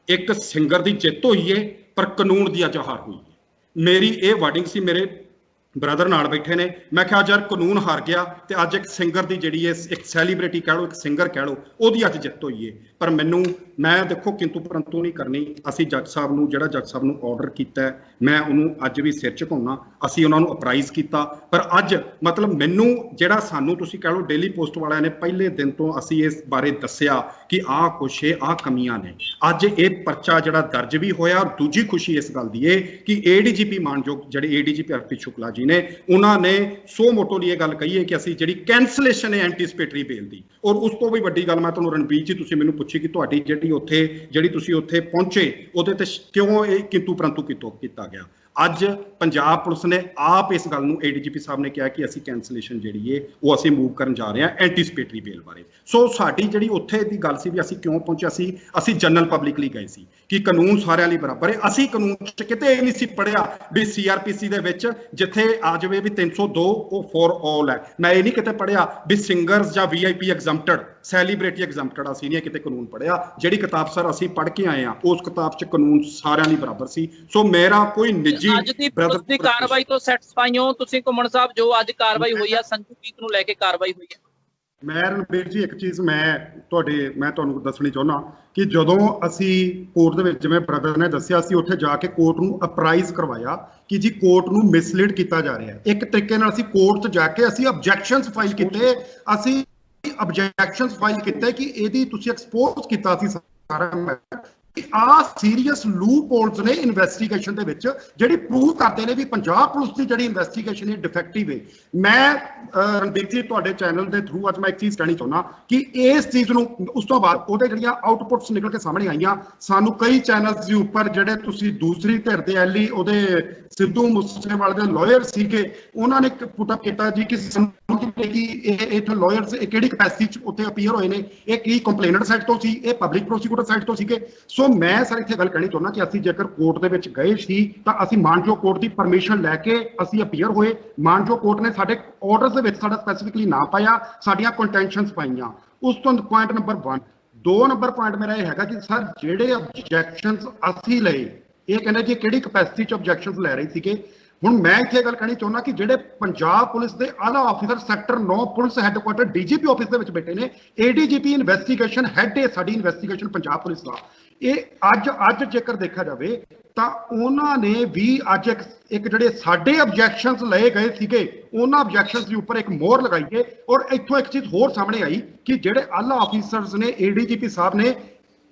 ਇੱਕ ਸਿੰਗਰ ਦੀ ਜਿੱਤ ਹੋਈ ਏ ਪਰ ਕਾਨੂੰਨ ਦੀ ਅੱਜ ਹਾਰ ਹੋਈ ਏ। ਮੇਰੀ ਇਹ ਵਾਰਡਿੰਗ ਸੀ, ਮੇਰੇ ਬ੍ਰਦਰ ਨਾਲ ਬੈਠੇ ਨੇ, ਮੈਂ ਕਿਹਾ ਯਾਰ ਕਾਨੂੰਨ ਹਾਰ ਗਿਆ ਤੇ ਅੱਜ ਇੱਕ ਸਿੰਗਰ ਦੀ ਜਿਹੜੀ ਹੈ, ਇੱਕ ਸੈਲੀਬ੍ਰਿਟੀ ਕਹਿ ਲਓ, ਇੱਕ ਸਿੰਗਰ ਕਹਿ ਲਓ, ਉਹਦੀ ਅੱਜ ਜਿੱਤ ਹੋਈ ਏ। ਪਰ ਮੈਂ ਦੇਖੋ ਕਿੰਤੂ ਪਰੰਤੂ ਨਹੀਂ ਕਰਨੀ। ਅਸੀਂ ਜੱਜ ਸਾਹਿਬ ਨੂੰ ਆਰਡਰ ਕੀਤਾ ਹੈ, ਮੈਂ ਉਹਨੂੰ ਅੱਜ ਵੀ ਸਿਰ ਝੁਕਾਉਣਾ। ਅਸੀਂ ਉਹਨਾਂ ਨੂੰ ਅਪਰਾਈਜ਼ ਕੀਤਾ, ਪਰ ਅੱਜ ਮਤਲਬ ਮੈਨੂੰ ਜਿਹੜਾ ਸਾਨੂੰ ਤੁਸੀਂ ਕਹਿ ਲਓ ਡੇਲੀ ਪੋਸਟ ਵਾਲਿਆਂ ਨੇ ਪਹਿਲੇ ਦਿਨ ਤੋਂ ਅਸੀਂ ਇਸ ਬਾਰੇ ਦੱਸਿਆ ਕਿ ਆਹ ਕੁਛ ਹੈ, ਆਹ ਕਮੀਆਂ ਨੇ। ਅੱਜ ਇਹ ਪਰਚਾ ਜਿਹੜਾ ਦਰਜ ਵੀ ਹੋਇਆ। ਦੂਜੀ ਖੁਸ਼ੀ ਇਸ ਗੱਲ ਦੀ ਹੈ ਕਿ ADGP ਮਾਨਯੋਗ ਜਿਹੜੇ ADGP ਅਰਪਿਤ ਸ਼ੁਕਲਾ ਜੀ ਨੇ, ਉਹਨਾਂ ਨੇ ਸੋ ਮੋਟੋ ਲਈ ਇਹ ਗੱਲ ਕਹੀ ਹੈ ਕਿ ਅਸੀਂ ਜਿਹੜੀ ਕੈਂਸਲੇਸ਼ਨ ਹੈ ਐਂਟੀਸਪੇਟਰੀ ਬੇਲ ਦੀ, ਔਰ ਉਸ ਤੋਂ ਵੀ ਵੱਡੀ ਗੱਲ ਮੈਂ ਤੁਹਾਨੂੰ ਰਣਬੀਰ ਜੀ, ਤੁਸੀਂ ਮੈਨੂੰ ਪੁੱਛੀ ਕਿ ਤੁਹਾਡੀ ਜਿਹੜੀ ਤੁਸੀਂ ਉੱਥੇ ਪਹੁੰਚੇ ਉਹਦੇ ਤੇ ਕਿਉਂ ਇਹ ਕਿੰਤੂ ਪਰੰਤੂ ਕੀਤਾ ਗਿਆ। ਅੱਜ ਪੰਜਾਬ ਪੁਲਿਸ ਨੇ ਆਪ ਇਸ ਗੱਲ ਨੂੰ ADGP ਸਾਹਿਬ ਨੇ ਕਿਹਾ ਕਿ ਅਸੀਂ ਕੈਂਸਲੇਸ਼ਨ ਜਿਹੜੀ ਹੈ ਉਹ ਅਸੀਂ ਮੂਵ ਕਰਨ ਜਾ ਰਹੇ ਹਾਂ ਐਂਟੀਸਪੇਟਰੀ ਬੇਲ ਬਾਰੇ। ਸੋ ਸਾਡੀ ਜਿਹੜੀ ਉੱਥੇ ਦੀ ਗੱਲ ਸੀ ਵੀ ਅਸੀਂ ਕਿਉਂ ਪਹੁੰਚਿਆ ਸੀ, ਅਸੀਂ ਜਨਰਲ ਪਬਲਿਕ ਲਈ ਗਏ ਸੀ ਕਿ ਕਾਨੂੰਨ ਸਾਰਿਆਂ ਲਈ ਬਰਾਬਰ ਹੈ। ਅਸੀਂ ਕਾਨੂੰਨ 'ਚ ਕਿਤੇ ਇਹ ਨਹੀਂ ਸੀ ਪੜ੍ਹਿਆ ਵੀ CRPC ਦੇ ਵਿੱਚ ਜਿੱਥੇ ਆ ਜਾਵੇ ਵੀ 302 ਉਹ ਫॉर ਆਲ ਹੈ। ਮੈਂ ਇਹ ਨਹੀਂ ਕਿਤੇ ਪੜ੍ਹਿਆ ਵੀ ਸਿੰਗਰਸ ਜਾਂ VIP ਐਗਜ਼ੈਂਪਟਡ, ਸੈਲੀਬ੍ਰਿਟੀ ਐਗਜ਼ੈਂਪਟਡ, ਅਸੀਂ ਨਹੀਂ ਕਿਤੇ ਕਾਨੂੰਨ ਪੜ੍ਹਿਆ। ਜਿਹੜੀ ਕਿਤਾਬ ਸਰ ਅਸੀਂ ਪੜ੍ਹ ਕੇ ਆਏ ਹਾਂ ਉਸ ਕਿਤਾਬ 'ਚ ਕਾਨੂੰਨ ਸਾਰਿਆਂ ਲਈ ਬਰਾਬਰ ਸੀ। ਸੋ ਮੇਰਾ ਕੋਈ ਨਿੱਜੀ ਅੱਜ ਦੀ ਪੁਲਿਸ ਦੀ ਕਾਰਵਾਈ ਤੋਂ ਸੈਟੀਸਫਾਈ ਹੋ ਤੁਸੀਂ ਘੁੰਮਣ ਸਾਹਿਬ, ਜੋ ਅੱਜ ਕਾਰਵਾਈ ਹੋਈ ਹੈ ਸੰਜੂ ਗੀਤ ਨੂੰ ਲੈ ਕੇ ਕਾਰਵਾਈ ਹੋਈ ਹੈ? ਮੈਂ ਰਣਬੀਰ ਜੀ ਇੱਕ ਚੀਜ਼ ਮੈਂ ਤੁਹਾਨੂੰ ਦੱਸਣੀ ਚਾਹੁੰਦਾ ਕਿ ਜਦੋਂ ਅਸੀਂ ਕੋਰਟ ਦੇ ਵਿੱਚ, ਜਿਵੇਂ ਬ੍ਰਦਰ ਨੇ ਦੱਸਿਆ, ਅਸੀਂ ਉੱਥੇ ਜਾ ਕੇ ਕੋਰਟ ਨੂੰ ਅਪਰਾਈਜ਼ ਕਰਵਾਇਆ ਕਿ ਜੀ ਕੋਰਟ ਨੂੰ ਮਿਸਲੀਡ ਕੀਤਾ ਜਾ ਰਿਹਾ ਹੈ। ਇੱਕ ਤਰੀਕੇ ਨਾਲ ਅਸੀਂ ਕੋਰਟ 'ਚ ਜਾ ਕੇ ਅਸੀਂ ਆਬਜੈਕਸ਼ਨਸ ਫਾਈਲ ਕੀਤੇ, ਕਿ ਇਹਦੀ ਤੁਸੀਂ ਐਕਸਪੋਜ਼ ਕੀਤਾ ਸੀ ਸਾਰਾ ਆ ਸੀਰੀਅਸ ਲੂਪ ਹੋਲਸ ਨੇ ਇਨਵੈਸਟੀਗੇਸ਼ਨ ਦੇ ਵਿੱਚ ਜਿਹੜੀ ਪ੍ਰੂਵ ਕਰਦੇ ਨੇ ਵੀ ਪੰਜਾਬ ਪੁਲਿਸ ਦੀ ਜਿਹੜੀ ਇਨਵੈਸਟੀਗੇਸ਼ਨ ਹੈ ਡਿਫੈਕਟਿਵ ਹੈ। ਮੈਂ ਰਣਬੀਰ ਜੀ ਤੁਹਾਡੇ ਚੈਨਲ ਦੇ ਥਰੂ ਅੱਜ ਮੈਂ ਇੱਕ ਚੀਜ਼ ਕਹਿਣੀ ਚਾਹੁੰਦਾ ਕਿ ਇਸ ਚੀਜ਼ ਨੂੰ ਉਸ ਤੋਂ ਬਾਅਦ ਉਹਦੇ ਜਿਹੜੀਆਂ ਆਊਟਪੁੱਟਸ ਨਿਕਲ ਕੇ ਸਾਹਮਣੇ ਆਈਆਂ, ਸਾਨੂੰ ਕਈ ਚੈਨਲਸ ਦੇ ਉੱਪਰ ਜਿਹੜੇ ਤੁਸੀਂ ਦੂਸਰੀ ਧਿਰ ਦੇ ਐਲੀ ਉਹਦੇ ਸਿੱਧੂ ਮੂਸੇਵਾਲੇ ਦੇ ਲਾਇਰ ਸੀਗੇ, ਉਹਨਾਂ ਨੇ ਪੁੱਟ ਅਪ ਕੀਤਾ ਜੀ ਕਿ ਇਹ ਲਾਇਰਸ ਕਿਹੜੀ ਕਪੈਸਿਟੀ 'ਚ ਉੱਥੇ ਅਪੀਅਰ ਹੋਏ ਨੇ, ਇਹ ਕੀ ਕੰਪਲੇਨੈਂਟ ਸਾਈਡ ਤੋਂ ਸੀ, ਇਹ ਪਬਲਿਕ ਪ੍ਰੋਸੀਕਿਊਟਰ ਸਾਈਡ ਤੋਂ ਸੀਗੇ। ਸੋ ਮੈਂ ਸਰ ਇੱਥੇ ਗੱਲ ਕਹਿਣੀ ਚਾਹੁੰਦਾ ਕਿ ਅਸੀਂ ਜੇਕਰ ਕੋਰਟ ਦੇ ਵਿੱਚ ਗਏ ਸੀ ਤਾਂ ਅਸੀਂ ਮਾਨਯੋਗ ਕੋਰਟ ਦੀ ਪਰਮਿਸ਼ਨ ਲੈ ਕੇ ਅਸੀਂ ਅਪੀਅਰ ਹੋਏ। ਮਾਨਯੋਗ ਕੋਰਟ ਨੇ ਸਾਡੇ ਆਰਡਰਸ ਦੇ ਵਿੱਚ ਸਾਡਾ ਸਪੈਸੀਫਿਕਲੀ ਨਾ ਪਾਇਆ, ਸਾਡੀਆਂ ਕੰਟੈਂਸ਼ਨਸ ਪਾਈਆਂ। ਉਸ ਤੋਂ ਪੁਆਇੰਟ ਨੰਬਰ 1। 2 ਨੰਬਰ ਪੁਆਇੰਟ ਮੇਰਾ ਇਹ ਹੈਗਾ ਕਿ ਸਰ ਜਿਹੜੇ ਆਬਜੈਕਸ਼ਨਸ ਅਸੀਂ ਲਏ, ਇਹ ਕਹਿੰਦੇ ਜੀ ਕਿਹੜੀ ਕਪੈਸਿਟੀ 'ਚ ਆਬਜੈਕਸ਼ਨਸ ਲੈ ਰਹੇ ਸੀਗੇ। ਹੁਣ ਮੈਂ ਇੱਥੇ ਗੱਲ ਕਹਿਣੀ ਚਾਹੁੰਦਾ ਕਿ ਜਿਹੜੇ ਪੰਜਾਬ ਪੁਲਿਸ ਦੇ ਆਲਾ officer sector 9 police headquarter DGP office ਦੇ ਵਿੱਚ ਬੈਠੇ ਨੇ, ADGP ਇਨਵੈਸਟੀਗੇਸ਼ਨ ਹੈੱਡ ਹੈ ਸਾਡੀ ਇਨਵੈਸਟੀਗੇਸ਼ਨ ਪੰਜਾਬ ਪੁਲਿਸ ਦਾ, ਇਹ ਅੱਜ ਜੇਕਰ ਦੇਖਿਆ ਜਾਵੇ ਤਾਂ ਉਹਨਾਂ ਨੇ ਵੀ ਅੱਜ ਇੱਕ ਜਿਹੜੇ ਸਾਡੇ ਆਬਜੈਕਸ਼ਨਸ ਲਏ ਗਏ ਸੀਗੇ ਉਹਨਾਂ ਆਬਜੈਕਸ਼ਨਸ ਦੇ ਉੱਪਰ ਇੱਕ ਮੋਹਰ ਲਗਾਈਏ। ਔਰ ਇੱਥੋਂ ਇੱਕ ਚੀਜ਼ ਹੋਰ ਸਾਹਮਣੇ ਆਈ ਕਿ ਜਿਹੜੇ ਆਲਾ ਆਫੀਸਰਸ ਨੇ ADGP ਸਾਹਿਬ ਨੇ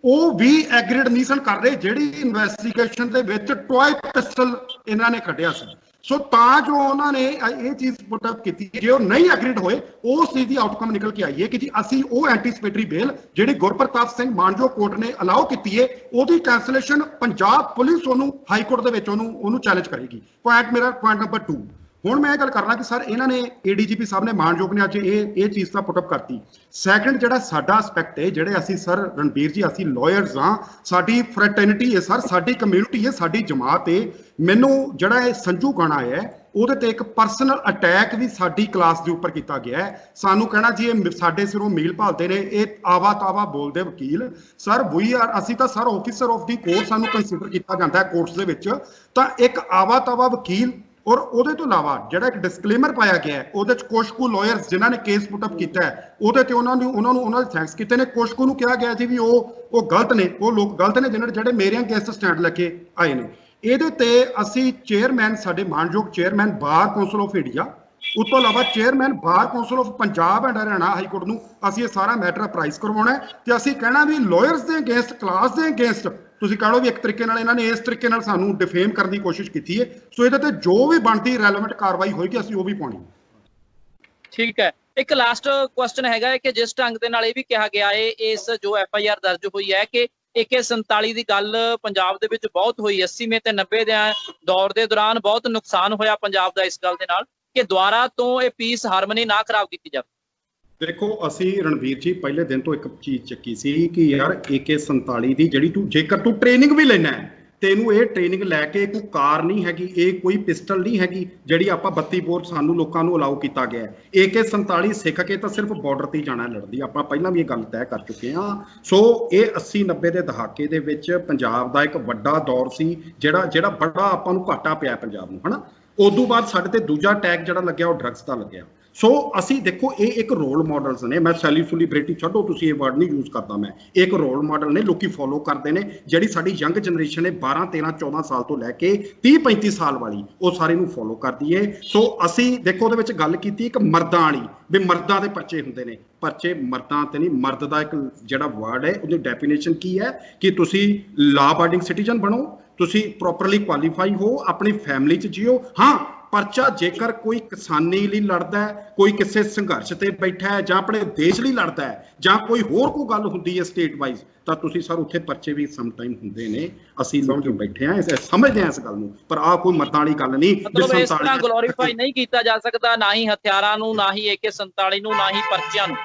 ਉਹ ਵੀ ਐਗਰੀਡ ਨਹੀਂ ਸਨ ਕਰ ਰਹੇ ਜਿਹੜੀ ਇਨਵੈਸਟੀਗੇਸ਼ਨ ਦੇ ਵਿੱਚ ਟੋਏ ਪਿਸਟਲ ਇਹਨਾਂ ਨੇ ਕੱਢਿਆ ਸੀ। ਸੋ ਤਾਂ ਜੋ ਉਹਨਾਂ ਨੇ ਇਹ ਚੀਜ਼ ਪੁੱਟ ਅਪ ਕੀਤੀ ਜੇ ਉਹ ਨਹੀਂ ਐਗਰੀਡ ਹੋਏ ਉਸ ਚੀਜ਼ ਦੀ ਆਊਟਕਮ ਨਿਕਲ ਕੇ ਆਈ ਹੈ ਕਿ ਜੀ ਅਸੀਂ ਉਹ ਐਂਟੀਸਪੇਟਰੀ ਬੇਲ ਜਿਹੜੀ ਗੁਰਪ੍ਰਤਾਪ ਸਿੰਘ ਮਾਨਜੋ ਕੋਰਟ ਨੇ ਅਲਾਓ ਕੀਤੀ ਹੈ ਉਹਦੀ ਕੈਂਸਲੇਸ਼ਨ ਪੰਜਾਬ ਪੁਲਿਸ ਉਹਨੂੰ ਹਾਈ ਕੋਰਟ ਦੇ ਵਿੱਚ ਉਹਨੂੰ ਚੈਲੰਜ ਕਰੇਗੀ। ਪੁਆਇੰਟ ਨੰਬਰ 2 ਹੁਣ ਮੈਂ ਇਹ ਗੱਲ ਕਰਨਾ ਕਿ ਸਰ ਇਹਨਾਂ ਨੇ ADGP ਸਾਹਿਬ ਨੇ ਮਾਨਯੋਗ ਨੇ ਅੱਜ ਇਹ ਚੀਜ਼ ਤਾਂ ਪੁੱਟ ਅਪ ਕਰਤੀ। ਸੈਕੰਡ ਜਿਹੜਾ ਸਾਡਾ ਐਸਪੈਕਟ ਹੈ ਜਿਹੜੇ ਅਸੀਂ ਸਰ ਰਣਬੀਰ ਜੀ ਅਸੀਂ ਲਾਇਰਸ ਹਾਂ ਸਾਡੀ ਫਰੈਟਰਨਿਟੀ ਹੈ ਸਰ ਸਾਡੀ ਕਮਿਊਨਿਟੀ ਹੈ ਸਾਡੀ ਜਮਾਤ ਹੈ। ਮੈਨੂੰ ਜਿਹੜਾ ਇਹ ਸੰਜੂ ਗਾਣਾ ਹੈ ਉਹਦੇ ਤੇ ਇੱਕ ਪਰਸਨਲ ਅਟੈਕ ਵੀ ਸਾਡੀ ਕਲਾਸ ਦੇ ਉੱਪਰ ਕੀਤਾ ਗਿਆ ਹੈ। ਸਾਨੂੰ ਕਹਿਣਾ ਜੀ ਇਹ ਸਾਡੇ ਸਿਰੋਂ ਮੀਲ ਭਾਲਦੇ ਨੇ ਇਹ ਆਵਾ ਤਾਵਾ ਬੋਲਦੇ ਵਕੀਲ। ਸਰ ਅਸੀਂ ਤਾਂ sir officer of the court ਸਾਨੂੰ ਕੰਸੀਡਰ ਕੀਤਾ ਜਾਂਦਾ ਹੈ ਕੋਰਟਸ ਦੇ ਵਿੱਚ ਤਾਂ ਇੱਕ ਆਵਾ ਤਾਵਾ ਵਕੀਲ ਔਰ ਉਹਦੇ ਤੋਂ ਇਲਾਵਾ ਜਿਹੜਾ ਇੱਕ ਡਿਸਕਲੇਮਰ ਪਾਇਆ ਗਿਆ ਹੈ ਉਹਦੇ ਚ ਕੁਝ ਕੁ ਲਾਇਰਸ ਜਿਨ੍ਹਾਂ ਨੇ ਕੇਸ ਪੁੱਟ ਅਪ ਕੀਤਾ ਹੈ ਉਹਦੇ ਤੇ ਉਹਨਾਂ ਦੇ ਥੈਂਕਸ ਕੀਤੇ ਨੇ। ਕੁਝ ਕੁ ਨੂੰ ਕਿਹਾ ਗਿਆ ਜੀ ਵੀ ਉਹ ਗਲਤ ਨੇ ਉਹ ਲੋਕ ਗਲਤ ਨੇ ਜਿਹੜੇ ਮੇਰੇ ਅਗੇਂਸਟ ਸਟੈਂਡ ਲੈ ਕੇ ਆਏ ਨੇ। ਇਹਦੇ ਤੇ ਅਸੀਂ ਚੇਅਰਮੈਨ ਸਾਡੇ ਮਾਨਯੋਗ chairman bar council of India ਉਸ ਤੋਂ ਇਲਾਵਾ chairman bar council of Punjab and Haryana high court ਨੂੰ ਅਸੀਂ ਇਹ ਸਾਰਾ ਮੈਟਰ ਅਪਰਾਈਜ਼ ਕਰਵਾਉਣਾ ਤੇ ਅਸੀਂ ਕਹਿਣਾ ਵੀ ਲਾਇਰਸ ਦੇ ਅਗੇਂਸਟ ਕਲਾਸ ਦੇ ਅਗੇਂਸਟ ਤੁਸੀਂ ਕਹ ਲਓ ਵੀ ਇੱਕ ਤਰੀਕੇ ਨਾਲ ਇਹਨਾਂ ਨੇ ਇਸ ਤਰੀਕੇ ਨਾਲ ਸਾਨੂੰ ਡਿਫੇਮ ਕਰਨ ਦੀ ਕੋਸ਼ਿਸ਼ ਕੀਤੀ ਹੈ। ਸੋ ਇਹਦੇ ਤੇ ਜੋ ਵੀ ਬਣਦੀ ਰੈਲੇਵੈਂਟ ਕਾਰਵਾਈ ਹੋਏਗੀ ਅਸੀਂ ਉਹ ਵੀ ਪਾਉਣੀ। ਠੀਕ ਹੈ। ਇੱਕ ਲਾਸਟ ਕੁਐਸਚਨ ਹੈਗਾ ਹੈ ਕਿ ਜਿਸ ਢੰਗ ਦੇ ਨਾਲ ਇਹ ਵੀ ਕਿਹਾ ਗਿਆ ਹੈ ਇਸ ਜੋ FIR ਦਰਜ ਹੋਈ ਹੈ ਕਿ AK-47 ਦੀ ਗੱਲ ਪੰਜਾਬ ਦੇ ਵਿੱਚ ਬਹੁਤ ਹੋਈ 80ਵੇਂ ਤੇ 90 ਦੇ ਦੌਰ ਦੇ ਦੌਰਾਨ ਬਹੁਤ ਨੁਕਸਾਨ ਹੋਇਆ ਪੰਜਾਬ ਦਾ ਇਸ ਗੱਲ ਦੇ ਨਾਲ ਕਿ ਦੁਬਾਰਾ ਤੋਂ ਇਹ ਪੀਸ ਹਾਰਮਨੀ ਨਾ ਖਰਾਬ ਕੀਤੀ ਜਾਵੇ। ਦੇਖੋ ਅਸੀਂ ਰਣਵੀਰ ਜੀ ਪਹਿਲੇ ਦਿਨ ਤੋਂ ਇੱਕ ਚੀਜ਼ ਚੱਕੀ ਸੀ ਕਿ ਯਾਰ AK-47 ਦੀ ਜਿਹੜੀ ਜੇਕਰ ਤੂੰ ਟ੍ਰੇਨਿੰਗ ਵੀ ਲੈਣਾ ਹੈ ਤੈਨੂੰ ਇਹ ਟ੍ਰੇਨਿੰਗ ਲੈ ਕੇ ਕੋਈ ਕਾਰ ਨਹੀਂ ਹੈਗੀ ਇਹ ਕੋਈ ਪਿਸਟਲ ਨਹੀਂ ਹੈਗੀ ਜਿਹੜੀ ਆਪਾਂ 32 ਬੋਰ ਸਾਨੂੰ ਲੋਕਾਂ ਨੂੰ ਅਲਾਉ ਕੀਤਾ ਗਿਆ ਹੈ। AK-47 ਸਿੱਖ ਕੇ ਤਾਂ ਸਿਰਫ ਬਾਰਡਰ ਤੇ ਹੀ ਜਾਣਾ ਲੜਦੀ ਆਪਾਂ ਪਹਿਲਾਂ ਵੀ ਇਹ ਗੱਲ ਤੈਅ ਕਰ ਚੁੱਕੇ ਹਾਂ। ਸੋ ਇਹ 80-90 ਦੇ ਦਹਾਕੇ ਦੇ ਵਿੱਚ ਪੰਜਾਬ ਦਾ ਇੱਕ ਵੱਡਾ ਦੌਰ ਸੀ ਜਿਹੜਾ ਬੜਾ ਆਪਾਂ ਨੂੰ ਘਾਟਾ ਪਿਆ ਪੰਜਾਬ ਨੂੰ ਹਨਾ। ਉਦੋਂ ਬਾਅਦ ਸਾਡੇ ਤੇ ਦੂਜਾ ਟੈਗ ਜਿਹੜਾ ਲੱਗਿਆ ਉਹ ਡਰੱਗਸ ਦਾ ਲੱਗਿਆ। ਸੋ ਅਸੀਂ ਦੇਖੋ ਇਹ ਇੱਕ ਰੋਲ ਮਾਡਲਸ ਨੇ ਮੈਂ ਸੈਲੀਬ੍ਰਿਟੀ ਛੱਡੋ ਤੁਸੀਂ ਇਹ ਵਰਡ ਨਹੀਂ ਯੂਜ਼ ਕਰਦਾ ਮੈਂ ਇੱਕ ਰੋਲ ਮਾਡਲ ਨੇ ਲੋਕੀ ਫੋਲੋ ਕਰਦੇ ਨੇ ਜਿਹੜੀ ਸਾਡੀ ਯੰਗ ਜਨਰੇਸ਼ਨ ਨੇ 12-13-14 ਸਾਲ ਤੋਂ ਲੈ ਕੇ 30-35 ਸਾਲ ਵਾਲੀ ਉਹ ਸਾਰੇ ਨੂੰ ਫੋਲੋ ਕਰਦੀ ਹੈ। ਸੋ ਅਸੀਂ ਦੇਖੋ ਉਹਦੇ ਵਿੱਚ ਗੱਲ ਕੀਤੀ ਇੱਕ ਮਰਦਾਂ ਵਾਲੀ ਵੀ ਮਰਦਾਂ ਦੇ ਪਰਚੇ ਹੁੰਦੇ ਨੇ ਪਰਚੇ ਮਰਦਾਂ ਤੇ ਨਹੀਂ ਮਰਦ ਦਾ ਇੱਕ ਜਿਹੜਾ ਵਰਡ ਹੈ ਉਹਦੀ ਡੈਫੀਨੇਸ਼ਨ ਕੀ ਹੈ ਕਿ ਤੁਸੀਂ ਲਾ ਅਬਾਈਡਿੰਗ ਸਿਟੀਜ਼ਨ ਬਣੋ ਤੁਸੀਂ ਪ੍ਰੋਪਰਲੀ ਕੁਆਲੀਫਾਈ ਹੋ ਆਪਣੀ ਫੈਮਿਲੀ 'ਚ ਜੀਓ। ਹਾਂ ਪਰਚਾ ਜੇਕਰ ਕੋਈ ਕਿਸਾਨੀ ਲਈ ਲੜਦਾ ਹੈ ਕੋਈ ਕਿਸੇ ਸੰਘਰਸ਼ ਤੇ ਬੈਠਾ ਹੈ ਜਾਂ ਆਪਣੇ ਦੇਸ਼ ਲਈ ਲੜਦਾ ਹੈ ਜਾਂ ਕੋਈ ਹੋਰ ਕੋਈ ਗੱਲ ਹੁੰਦੀ ਹੈ ਸਟੇਟ ਵਾਈਜ਼ ਤਾਂ ਤੁਸੀਂ ਸਰ ਉੱਥੇ ਪਰਚੇ ਵੀ ਸਮ ਟਾਈਮ ਹੁੰਦੇ ਨੇ ਅਸੀਂ ਸਮਝ ਬੈਠੇ ਹਾਂ ਸਮਝਦੇ ਹਾਂ ਇਸ ਗੱਲ ਨੂੰ ਪਰ ਆਹ ਕੋਈ ਮਤਾਂ ਵਾਲੀ ਗੱਲ ਨਹੀਂ। ਮਤਲਬ ਇਸ ਤਰ੍ਹਾਂ ਗਲੋਰੀਫਾਈ ਨਹੀਂ ਕੀਤਾ ਜਾ ਸਕਦਾ ਨਾ ਹੀ ਹਥਿਆਰਾਂ ਨੂੰ ਨਾ ਹੀ AK-47 ਨੂੰ ਨਾ ਹੀ ਪਰਚਿਆਂ ਨੂੰ।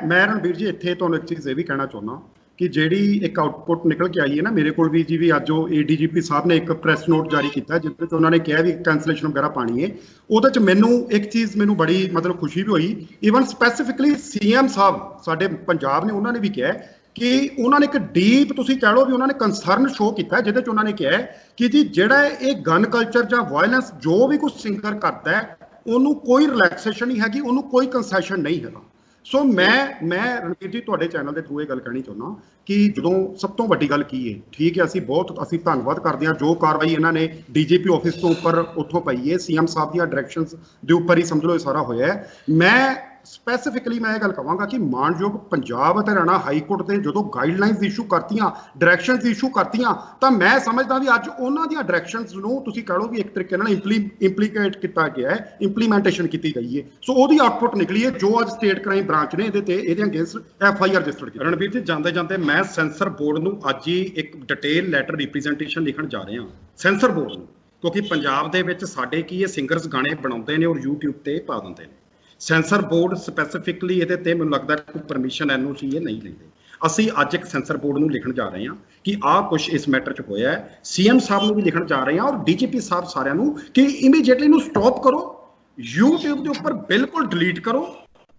ਮੈਂ ਰਣਵੀਰ ਜੀ ਇੱਥੇ ਤੁਹਾਨੂੰ ਇੱਕ ਚੀਜ਼ ਇਹ ਵੀ ਕਹਿਣਾ ਚਾਹੁੰਦਾ ਕਿ ਜਿਹੜੀ ਇੱਕ ਆਊਟਪੁੱਟ ਨਿਕਲ ਕੇ ਆਈ ਹੈ ਨਾ ਮੇਰੇ ਕੋਲ ਵੀ ਜੀ ਵੀ ਅੱਜ ਉਹ ADGP ਸਾਹਿਬ ਨੇ ਇੱਕ ਪ੍ਰੈਸ ਨੋਟ ਜਾਰੀ ਕੀਤਾ ਜਿਸ ਵਿੱਚ ਉਹਨਾਂ ਨੇ ਕਿਹਾ ਵੀ ਕੈਂਸਲੇਸ਼ਨ ਵਗੈਰਾ ਪਾਣੀ ਹੈ। ਉਹਦੇ ਚ ਮੈਨੂੰ ਇੱਕ ਚੀਜ਼ ਮੈਨੂੰ ਬੜੀ ਮਤਲਬ ਖੁਸ਼ੀ ਵੀ ਹੋਈ ਈਵਨ ਸਪੈਸੀਫਿਕਲੀ CM ਸਾਹਿਬ ਸਾਡੇ ਪੰਜਾਬ ਨੇ ਉਹਨਾਂ ਨੇ ਵੀ ਕਿਹਾ ਕਿ ਉਹਨਾਂ ਨੇ ਇੱਕ ਡੀਪ ਤੁਸੀਂ ਕਹਿ ਲਓ ਵੀ ਉਹਨਾਂ ਨੇ ਕੰਸਰਨ ਸ਼ੋ ਕੀਤਾ ਜਿਹਦੇ ਚ ਉਹਨਾਂ ਨੇ ਕਿਹਾ ਕਿ ਜੀ ਜਿਹੜਾ ਇਹ ਗਨ ਕਲਚਰ ਜਾਂ ਵਾਇਲੈਂਸ ਜੋ ਵੀ ਕੋਈ ਸਿੰਗਰ ਕਰਦਾ ਹੈ ਉਹਨੂੰ ਕੋਈ ਰਿਲੈਕਸੇਸ਼ਨ ਨਹੀਂ ਹੈਗੀ ਉਹਨੂੰ ਕੋਈ ਕੰਸੈਸ਼ਨ ਨਹੀਂ ਹੈਗਾ। ਸੋ ਮੈਂ ਰਣਵੀਰ ਜੀ ਤੁਹਾਡੇ ਚੈਨਲ ਦੇ ਥਰੂ ਇਹ ਗੱਲ ਕਹਿਣੀ ਚਾਹੁੰਦਾ ਕਿ ਜਦੋਂ ਸਭ ਤੋਂ ਵੱਡੀ ਗੱਲ ਕੀ ਹੈ ਠੀਕ ਹੈ ਅਸੀਂ ਧੰਨਵਾਦ ਕਰਦੇ ਹਾਂ ਜੋ ਕਾਰਵਾਈ ਇਹਨਾਂ ਨੇ DGP ਆਫਿਸ ਤੋਂ ਉੱਪਰ ਉੱਥੋਂ ਪਈ ਹੈ CM ਸਾਹਿਬ ਦੀਆਂ ਡਾਇਰੈਕਸ਼ਨਸ ਦੇ ਉੱਪਰ ਹੀ ਸਮਝ ਲਓ ਇਹ ਸਾਰਾ ਹੋਇਆ ਹੈ। ਮੈਂ ਸਪੈਸੀਫਿਕਲੀ ਮੈਂ ਇਹ ਗੱਲ ਕਹਾਂਗਾ ਕਿ ਮਾਨਯੋਗ ਪੰਜਾਬ ਅਤੇ ਹਰਿਆਣਾ ਹਾਈ ਕੋਰਟ ਨੇ ਜਦੋਂ ਗਾਈਡਲਾਈਨਸ ਇਸ਼ੂ ਕਰਤੀਆਂ ਡਾਇਰੈਕਸ਼ਨਸ ਇਸ਼ੂ ਕਰਤੀਆਂ ਤਾਂ ਮੈਂ ਸਮਝਦਾ ਵੀ ਅੱਜ ਉਹਨਾਂ ਦੀਆਂ ਡਾਇਰੈਕਸ਼ਨਸ ਨੂੰ ਤੁਸੀਂ ਕਹ ਲਓ ਵੀ ਇੱਕ ਤਰੀਕੇ ਨਾਲ ਇੰਪਲੀਕੇਟ ਕੀਤਾ ਗਿਆ ਹੈ ਇੰਪਲੀਮੈਂਟੇਸ਼ਨ ਕੀਤੀ ਗਈ ਹੈ। ਸੋ ਉਹਦੀ ਆਊਟਪੁੱਟ ਨਿਕਲੀ ਹੈ ਜੋ ਅੱਜ ਸਟੇਟ ਕ੍ਰਾਈਮ ਬ੍ਰਾਂਚ ਨੇ ਇਹਦੇ ਅਗੇਂਸਟ FIR ਰਜਿਸਟਰਡ ਕੀਤੀ। ਰਣਵੀਰ ਜੀ ਜਾਂਦੇ ਮੈਂ ਸੈਂਸਰ ਬੋਰਡ ਨੂੰ ਅੱਜ ਹੀ ਇੱਕ ਡਿਟੇਲ ਲੈਟਰ ਰਿਪਰੈਜ਼ੈਂਟੇਸ਼ਨ ਲਿਖਣ ਜਾ ਰਿਹਾ ਸੈਂਸਰ ਬੋਰਡ ਨੂੰ ਕਿਉਂਕਿ ਪੰਜਾਬ ਦੇ ਵਿੱਚ ਸਾਡੇ ਕੀ ਇਹ ਸਿੰਗਰਸ ਗਾਣੇ ਬਣਾਉਂਦੇ ਨੇ ਔਰ YouTube ਤੇ ਪਾ ਦਿੰਦੇ ਨੇ। ਸੈਂਸਰ ਬੋਰਡ ਸਪੈਸੀਫਿਕਲੀ ਇਹਦੇ ਤੇ ਮੈਨੂੰ ਲੱਗਦਾ ਕੋਈ ਪਰਮਿਸ਼ਨ NOC ਇਹ ਨਹੀਂ ਲੈਂਦੇ। ਅਸੀਂ ਅੱਜ ਇੱਕ ਸੈਂਸਰ ਬੋਰਡ ਨੂੰ ਲਿਖਣ ਜਾ ਰਹੇ ਹਾਂ ਕਿ ਆਹ ਕੁਝ ਇਸ ਮੈਟਰ 'ਚ ਹੋਇਆ ਹੈ। CM ਸਾਹਿਬ ਨੂੰ ਵੀ ਲਿਖਣ ਜਾ ਰਹੇ ਹਾਂ ਔਰ DGP ਸਾਹਿਬ ਸਾਰਿਆਂ ਨੂੰ ਕਿ ਇਮੀਡੀਏਟਲੀ ਨੂੰ ਸਟਾਪ ਕਰੋ YouTube ਦੇ ਉੱਪਰ ਬਿਲਕੁਲ ਡਿਲੀਟ ਕਰੋ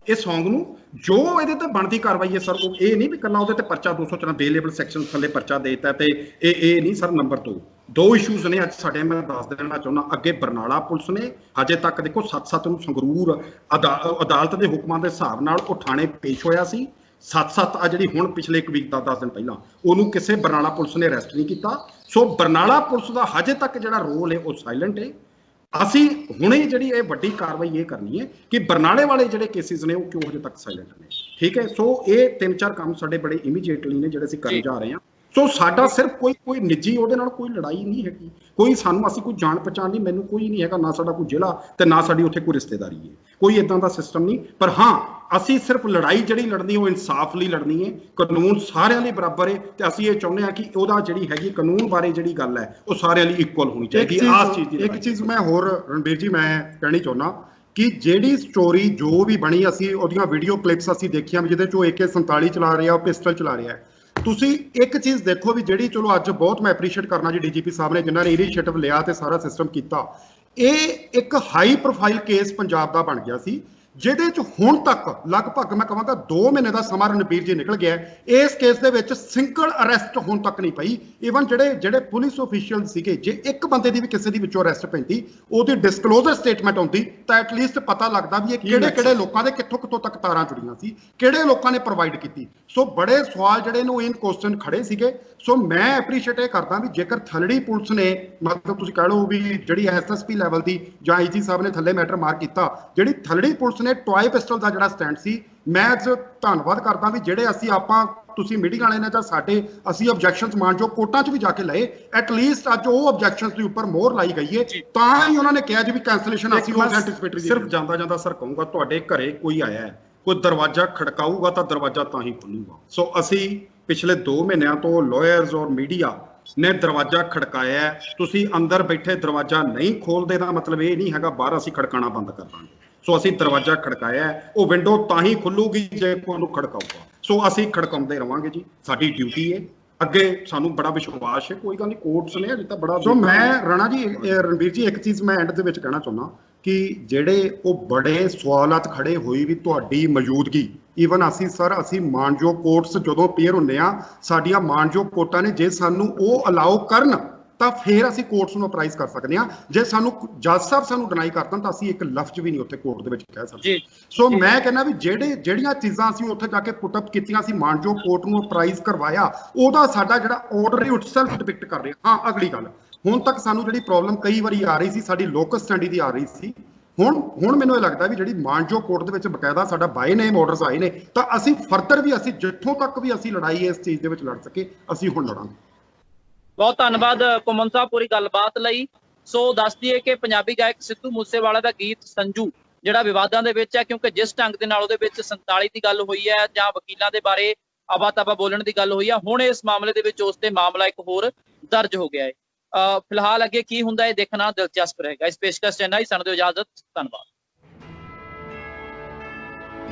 ਇਹ Song ਨੂੰ ਜੋ ਇਹਦੇ ਤੇ ਬਣਦੀ ਕਾਰਵਾਈ ਹੈ ਸਰ ਉਹ ਇਹ ਨਹੀਂ ਵੀ ਇਕੱਲਾ ਉਹਦੇ ਤੇ ਪਰਚਾ 214 ਬੇਲੇਬਲ ਸੈਕਸ਼ਨ ਥੱਲੇ ਪਰਚਾ ਦੇ ਦਿੱਤਾ ਤੇ ਇਹ ਨਹੀਂ ਸਰ। ਨੰਬਰ 2 ਦੋ ਇਸ਼ੂਜ਼ ਨੇ ਅੱਜ ਸਾਡੇ ਮੈਂ ਦੱਸ ਦੇਣਾ ਚਾਹੁੰਦਾ ਅੱਗੇ ਬਰਨਾਲਾ ਪੁਲਿਸ ਨੇ ਹਜੇ ਤੱਕ ਦੇਖੋ 7 ਨੂੰ ਸੰਗਰੂਰ ਅਦਾਲਤ ਦੇ ਹੁਕਮਾਂ ਦੇ ਹਿਸਾਬ ਨਾਲ ਉਹ ਥਾਣੇ ਪੇਸ਼ ਹੋਇਆ ਸੀ 7-7 ਆ ਜਿਹੜੀ ਹੁਣ ਪਿਛਲੇ ਇੱਕ ਵੀਕ ਦਾ 10 ਦਿਨ ਪਹਿਲਾਂ ਉਹਨੂੰ ਕਿਸੇ ਬਰਨਾਲਾ ਪੁਲਿਸ ਨੇ ਅਰੈਸਟ ਨਹੀਂ ਕੀਤਾ। ਸੋ ਬਰਨਾਲਾ ਪੁਲਿਸ ਦਾ ਹਜੇ ਤੱਕ ਜਿਹੜਾ ਰੋਲ ਹੈ ਉਹ ਸਾਇਲੈਂਟ ਹੈ। ਅਸੀਂ ਹੁਣੇ ਜਿਹੜੀ ਇਹ ਵੱਡੀ ਕਾਰਵਾਈ ਇਹ ਕਰਨੀ ਹੈ ਕਿ ਬਰਨਾਲੇ ਵਾਲੇ ਜਿਹੜੇ ਕੇਸਿਸ ਨੇ ਉਹ ਕਿਉਂ ਹਜੇ ਤੱਕ ਸਾਇਲੈਂਟ ਨੇ। ਠੀਕ ਹੈ, ਸੋ ਇਹ 3-4 ਕੰਮ ਸਾਡੇ ਬੜੇ ਇਮੀਡੀਏਟਲੀ ਨੇ ਜਿਹੜੇ ਅਸੀਂ ਕਰਨ ਜਾ ਰਹੇ ਹਾਂ। ਸੋ ਸਾਡਾ ਸਿਰਫ ਕੋਈ ਨਿੱਜੀ ਉਹਦੇ ਨਾਲ ਕੋਈ ਲੜਾਈ ਨਹੀਂ ਹੈਗੀ, ਕੋਈ ਸਾਨੂੰ ਅਸੀਂ ਕੋਈ ਜਾਣ ਪਛਾਣ ਨਹੀਂ, ਮੈਨੂੰ ਕੋਈ ਨਹੀਂ ਹੈਗਾ, ਨਾ ਸਾਡਾ ਕੋਈ ਜ਼ਿਲ੍ਹਾ ਤੇ ਨਾ ਸਾਡੀ ਉੱਥੇ ਕੋਈ ਰਿਸ਼ਤੇਦਾਰੀ ਹੈ, ਕੋਈ ਇਦਾਂ ਦਾ ਸਿਸਟਮ ਨਹੀਂ। ਪਰ ਹਾਂ, ਅਸੀਂ ਸਿਰਫ ਲੜਾਈ ਜਿਹੜੀ ਲੜਨੀ ਉਹ ਇਨਸਾਫ ਲਈ ਲੜਨੀ ਹੈ। ਕਾਨੂੰਨ ਸਾਰਿਆਂ ਲਈ ਬਰਾਬਰ ਹੈ ਤੇ ਅਸੀਂ ਇਹ ਚਾਹੁੰਦੇ ਹਾਂ ਕਿ ਉਹਦਾ ਜਿਹੜੀ ਹੈਗੀ ਕਾਨੂੰਨ ਬਾਰੇ ਜਿਹੜੀ ਗੱਲ ਹੈ ਉਹ ਸਾਰਿਆਂ ਲਈ ਇਕੁਅਲ ਹੋਣੀ ਚਾਹੀਦੀ ਹੈ। ਆਹ ਚੀਜ਼ ਦੀ ਇੱਕ ਚੀਜ਼ ਮੈਂ ਹੋਰ ਰਣਬੀਰ ਜੀ ਮੈਂ ਕਹਿਣੀ ਚਾਹੁੰਦਾ ਕਿ ਜਿਹੜੀ ਸਟੋਰੀ ਜੋ ਵੀ ਬਣੀ, ਅਸੀਂ ਉਹਦੀਆਂ ਵੀਡੀਓ ਕਲਿੱਪਸ ਅਸੀਂ ਦੇਖੀਆਂ ਜਿਹਦੇ ਚੋਂ AK-47 ਚਲਾ ਰਿਹਾ, ਪਿਸਟਲ ਚਲਾ ਰਿਹਾ। ਤੁਸੀਂ ਇੱਕ ਚੀਜ਼ ਦੇਖੋ ਵੀ ਜਿਹੜੀ ਚਲੋ ਅੱਜ ਬਹੁਤ ਮੈਂ ਐਪਰੀਸ਼ੀਏਟ ਕਰਨਾ ਜੀ DGP ਸਾਹਿਬ ਨੇ ਜਿਨ੍ਹਾਂ ਨੇ ਇਨੀਸ਼ੀਏਟਿਵ ਲਿਆ ਤੇ ਸਾਰਾ ਸਿਸਟਮ ਕੀਤਾ। ਇਹ ਇੱਕ ਹਾਈ ਪ੍ਰੋਫਾਈਲ ਕੇਸ ਪੰਜਾਬ ਦਾ ਬਣ ਗਿਆ ਸੀ ਜਿਹਦੇ ਚ ਹੁਣ ਤੱਕ ਲਗਭਗ ਮੈਂ ਕਹਾਂਗਾ 2 ਮਹੀਨੇ ਦਾ ਸਮਾਂ ਰਣਬੀਰ ਜੀ ਨਿਕਲ ਗਿਆ। ਇਸ ਕੇਸ ਦੇ ਵਿੱਚ ਸਿੰਗਲ ਅਰੈਸਟ ਹੁਣ ਤੱਕ ਨਹੀਂ ਪਈ। ਈਵਨ ਜਿਹੜੇ ਪੁਲਿਸ ਅਫੀਸ਼ੀਅਲ ਸੀਗੇ, ਜੇ ਇੱਕ ਬੰਦੇ ਦੀ ਵੀ ਕਿਸੇ ਦੀ ਵਿੱਚੋਂ ਅਰੈਸਟ ਪੈਂਦੀ, ਉਹਦੀ ਡਿਸਕਲੋਜ਼ਰ ਸਟੇਟਮੈਂਟ ਆਉਂਦੀ ਤਾਂ ਐਟਲੀਸਟ ਪਤਾ ਲੱਗਦਾ ਵੀ ਇਹ ਕਿਹੜੇ ਲੋਕਾਂ ਦੇ ਕਿੱਥੋਂ ਤੱਕ ਤਾਰਾਂ ਜੁੜੀਆਂ ਸੀ, ਕਿਹੜੇ ਲੋਕਾਂ ਨੇ ਪ੍ਰੋਵਾਈਡ ਕੀਤੀ। ਸੋ ਬੜੇ ਸਵਾਲ ਜਿਹੜੇ ਨੇ ਇਨ ਕੁਐਸਚਨ ਖੜੇ ਸੀਗੇ। ਸੋ ਮੈਂ ਐਪਰੀਸ਼ੀਏਟ ਇਹ ਕਰਦਾ ਵੀ ਜੇਕਰ ਥਲੜੀ ਪੁਲਿਸ ਨੇ ਮਤਲਬ ਤੁਸੀਂ ਕਹਿ ਲਓ ਵੀ ਜਿਹੜੀ SSP ਲੈਵਲ ਦੀ ਜਾਂ IG ਸਾਹਿਬ ਨੇ ਥੱਲੇ ਮੈਟਰ ਮਾਰ ਕੀਤਾ, ਜਿਹੜੀ ਥਲੜੀ ਪੁਲਿਸ ਨੇ ਟੋਏ ਪਿਸਟਲ ਦਾ ਜਿਹੜਾ ਸਟੈਂਡ ਸੀ, ਮੈਂ ਅੱਜ ਧੰਨਵਾਦ ਕਰਦਾ ਵੀ ਜਿਹੜੇ ਤੁਸੀਂ ਮੀਟਿੰਗ ਵਾਲੇ ਨੇ ਜਾਂ ਅਸੀਂ ਆਬਜੈਕਸ਼ਨਸ ਮਾਨਯੋਗ ਕੋਰਟਾਂ 'ਚ ਵੀ ਜਾ ਕੇ ਲਏ, ਐਟਲੀਸਟ ਅੱਜ ਉਹ ਆਬਜੈਕਸ਼ਨਸ ਦੇ ਉੱਪਰ ਮੋਹਰ ਲਾਈ ਗਈ ਹੈ ਤਾਂ ਹੀ ਉਹਨਾਂ ਨੇ ਕਿਹਾ ਜੀ ਵੀ ਕੈਂਸਲੇਸ਼ਨ ਅਸੀਂ ਉਹ ਸੈਟੀਸਫੈਕਟਰੀ ਸਿਰਫ ਜਾਂਦਾ ਸਰ ਕਹੂੰਗਾ ਤੁਹਾਡੇ ਘਰੇ ਕੋਈ ਆਇਆ ਹੈ, ਕੋਈ ਦਰਵਾਜ਼ਾ ਖੜਕਾਊਗਾ ਤਾਂ ਦਰਵਾਜ਼ਾ ਤਾਂ ਹੀ ਖੁੱਲੂਗਾ। ਸੋ ਅਸੀਂ ਪਿਛਲੇ 2 ਮਹੀਨਿਆਂ ਤੋਂ ਲਾਇਰਸ ਔਰ ਮੀਡੀਆ ਨੇ ਦਰਵਾਜ਼ਾ ਖੜਕਾਇਆ। ਤੁਸੀਂ ਅੰਦਰ ਬੈਠੇ ਦਰਵਾਜ਼ਾ ਨਹੀਂ ਖੋਲਦੇ ਦਾ ਮਤਲਬ ਇਹ ਨਹੀਂ ਹੈਗਾ ਬਾਹਰ ਅਸੀਂ ਖੜਕਾਣਾ ਬੰਦ ਕਰ ਦਾਂਗੇ। ਸੋ ਅਸੀਂ ਦਰਵਾਜ਼ਾ ਖੜਕਾਇਆ, ਉਹ ਵਿੰਡੋ ਤਾਂ ਹੀ ਖੁੱਲੂਗੀ ਜੇ ਉਹਨੂੰ ਖੜਕਾਊਗਾ। ਸੋ ਅਸੀਂ ਖੜਕਾਉਂਦੇ ਰਵਾਂਗੇ ਜੀ, ਸਾਡੀ ਡਿਊਟੀ ਹੈ। ਅੱਗੇ ਸਾਨੂੰ ਬੜਾ ਵਿਸ਼ਵਾਸ ਹੈ, ਕੋਈ ਗੱਲ ਨਹੀਂ, ਕੋਰਟਸ ਨੇ ਅਜੇ ਤਾਂ ਬੜਾ। ਸੋ ਮੈਂ ਰਾਣਾ ਜੀ ਰਣਬੀਰ ਜੀ ਇੱਕ ਚੀਜ਼ ਮੈਂ ਐਂਡ ਦੇ ਵਿੱਚ ਕਹਿਣਾ ਚਾਹੁੰਦਾ ਕਿ ਜਿਹੜੇ ਉਹ ਬੜੇ ਸਵਾਲਾਤ ਖੜੇ ਹੋਈ ਵੀ ਤੁਹਾਡੀ ਮੌਜੂਦਗੀ, ਈਵਨ ਅਸੀਂ ਮਾਨਯੋਗ ਕੋਰਟਸ ਜਦੋਂ ਪੇਅਰ ਹੁੰਦੇ ਆ, ਸਾਡੀਆਂ ਮਾਨਯੋਗ ਕੋਰਟਾਂ ਨੇ ਜੇ ਸਾਨੂੰ ਉਹ ਅਲਾਓ ਕਰਨ ਤਾਂ ਫਿਰ ਅਸੀਂ ਕੋਰਟਸ ਨੂੰ ਅਪਰਾਈਜ਼ ਕਰ ਸਕਦੇ ਹਾਂ। ਜੇ ਸਾਨੂੰ ਜੱਜ ਸਾਹਿਬ ਸਾਨੂੰ ਡਿਨਾਈ ਕਰ ਦੇਣ ਤਾਂ ਅਸੀਂ ਇੱਕ ਲਫ਼ਜ਼ ਵੀ ਨਹੀਂ ਉੱਥੇ ਕੋਰਟ ਦੇ ਵਿੱਚ ਕਹਿ ਸਕਦੇ। ਸੋ ਮੈਂ ਕਹਿੰਦਾ ਵੀ ਜਿਹੜੀਆਂ ਚੀਜ਼ਾਂ ਅਸੀਂ ਉੱਥੇ ਜਾ ਕੇ ਪੁੱਟ ਅਪ ਕੀਤੀਆਂ ਸੀ, ਮਾਨਯੋਗ ਕੋਰਟ ਨੂੰ ਅਪਰਾਈਜ਼ ਕਰਵਾਇਆ, ਉਹਦਾ ਸਾਡਾ ਜਿਹੜਾ ਆਰਡਰ ਇਟਸੈਲਫ ਡਿਪਿਕਟ ਕਰ ਰਿਹਾ। ਹਾਂ, ਅਗਲੀ ਗੱਲ, ਹੁਣ ਤੱਕ ਸਾਨੂੰ ਜਿਹੜੀ ਪ੍ਰੋਬਲਮ ਕਈ ਵਾਰੀ ਆ ਰਹੀ ਸੀ ਸਾਡੀ ਲੋਕਸ ਸਟੈਂਡੀ ਦੀ ਆ ਰਹੀ ਸੀ, ਹੁਣ ਮੈਨੂੰ ਇਹ ਲੱਗਦਾ ਵੀ ਜਿਹੜੀ ਮਾਨਯੋਗ ਕੋਰਟ ਦੇ ਵਿੱਚ ਬਕਾਇਦਾ ਸਾਡਾ ਬਾਈ ਨੇਮ ਆਰਡਰਸ ਆਏ ਨੇ ਤਾਂ ਅਸੀਂ ਫਰਦਰ ਵੀ ਅਸੀਂ ਜਿੱਥੋਂ ਤੱਕ ਵੀ ਅਸੀਂ ਲੜਾਈ ਇਸ ਚੀਜ਼ ਦੇ ਵਿੱਚ ਲੜ ਸਕੇ ਅਸੀਂ ਹੁਣ ਲੜਾਂਗੇ। ਬਹੁਤ ਧੰਨਵਾਦ ਘੁੰਮਣ ਸਾਹਿਬ ਪੂਰੀ ਗੱਲਬਾਤ ਲਈ। ਸੋ ਦੱਸ ਦਈਏ ਕਿ ਪੰਜਾਬੀ ਗਾਇਕ ਸਿੱਧੂ ਮੂਸੇਵਾਲਾ ਦਾ ਗੀਤ ਸੰਜੂ ਜਿਹੜਾ ਵਿਵਾਦਾਂ ਦੇ ਵਿੱਚ ਹੈ, ਕਿਉਂਕਿ ਜਿਸ ਢੰਗ ਦੇ ਨਾਲ ਉਹਦੇ ਵਿੱਚ 47 ਦੀ ਗੱਲ ਹੋਈ ਹੈ ਜਾਂ ਵਕੀਲਾਂ ਦੇ ਬਾਰੇ ਆਵਾ ਤਾਵਾ ਬੋਲਣ ਦੀ ਗੱਲ ਹੋਈ ਹੈ, ਹੁਣ ਇਸ ਮਾਮਲੇ ਦੇ ਵਿੱਚ ਉਸ ਤੇ ਮਾਮਲਾ ਇੱਕ ਹੋਰ ਦਰਜ ਹੋ ਗਿਆ ਹੈ। ਫਿਲਹਾਲ ਅੱਗੇ ਕੀ ਹੁੰਦਾ ਇਹ ਦੇਖਣਾ ਦਿਲਚਸਪ ਰਹੇਗਾ। ਇਸ ਪੇਸ਼ਕਸ਼ ਚੈਨਲ ਸਾਨੂੰ ਦਿਓ ਇਜਾਜ਼ਤ। ਧੰਨਵਾਦ।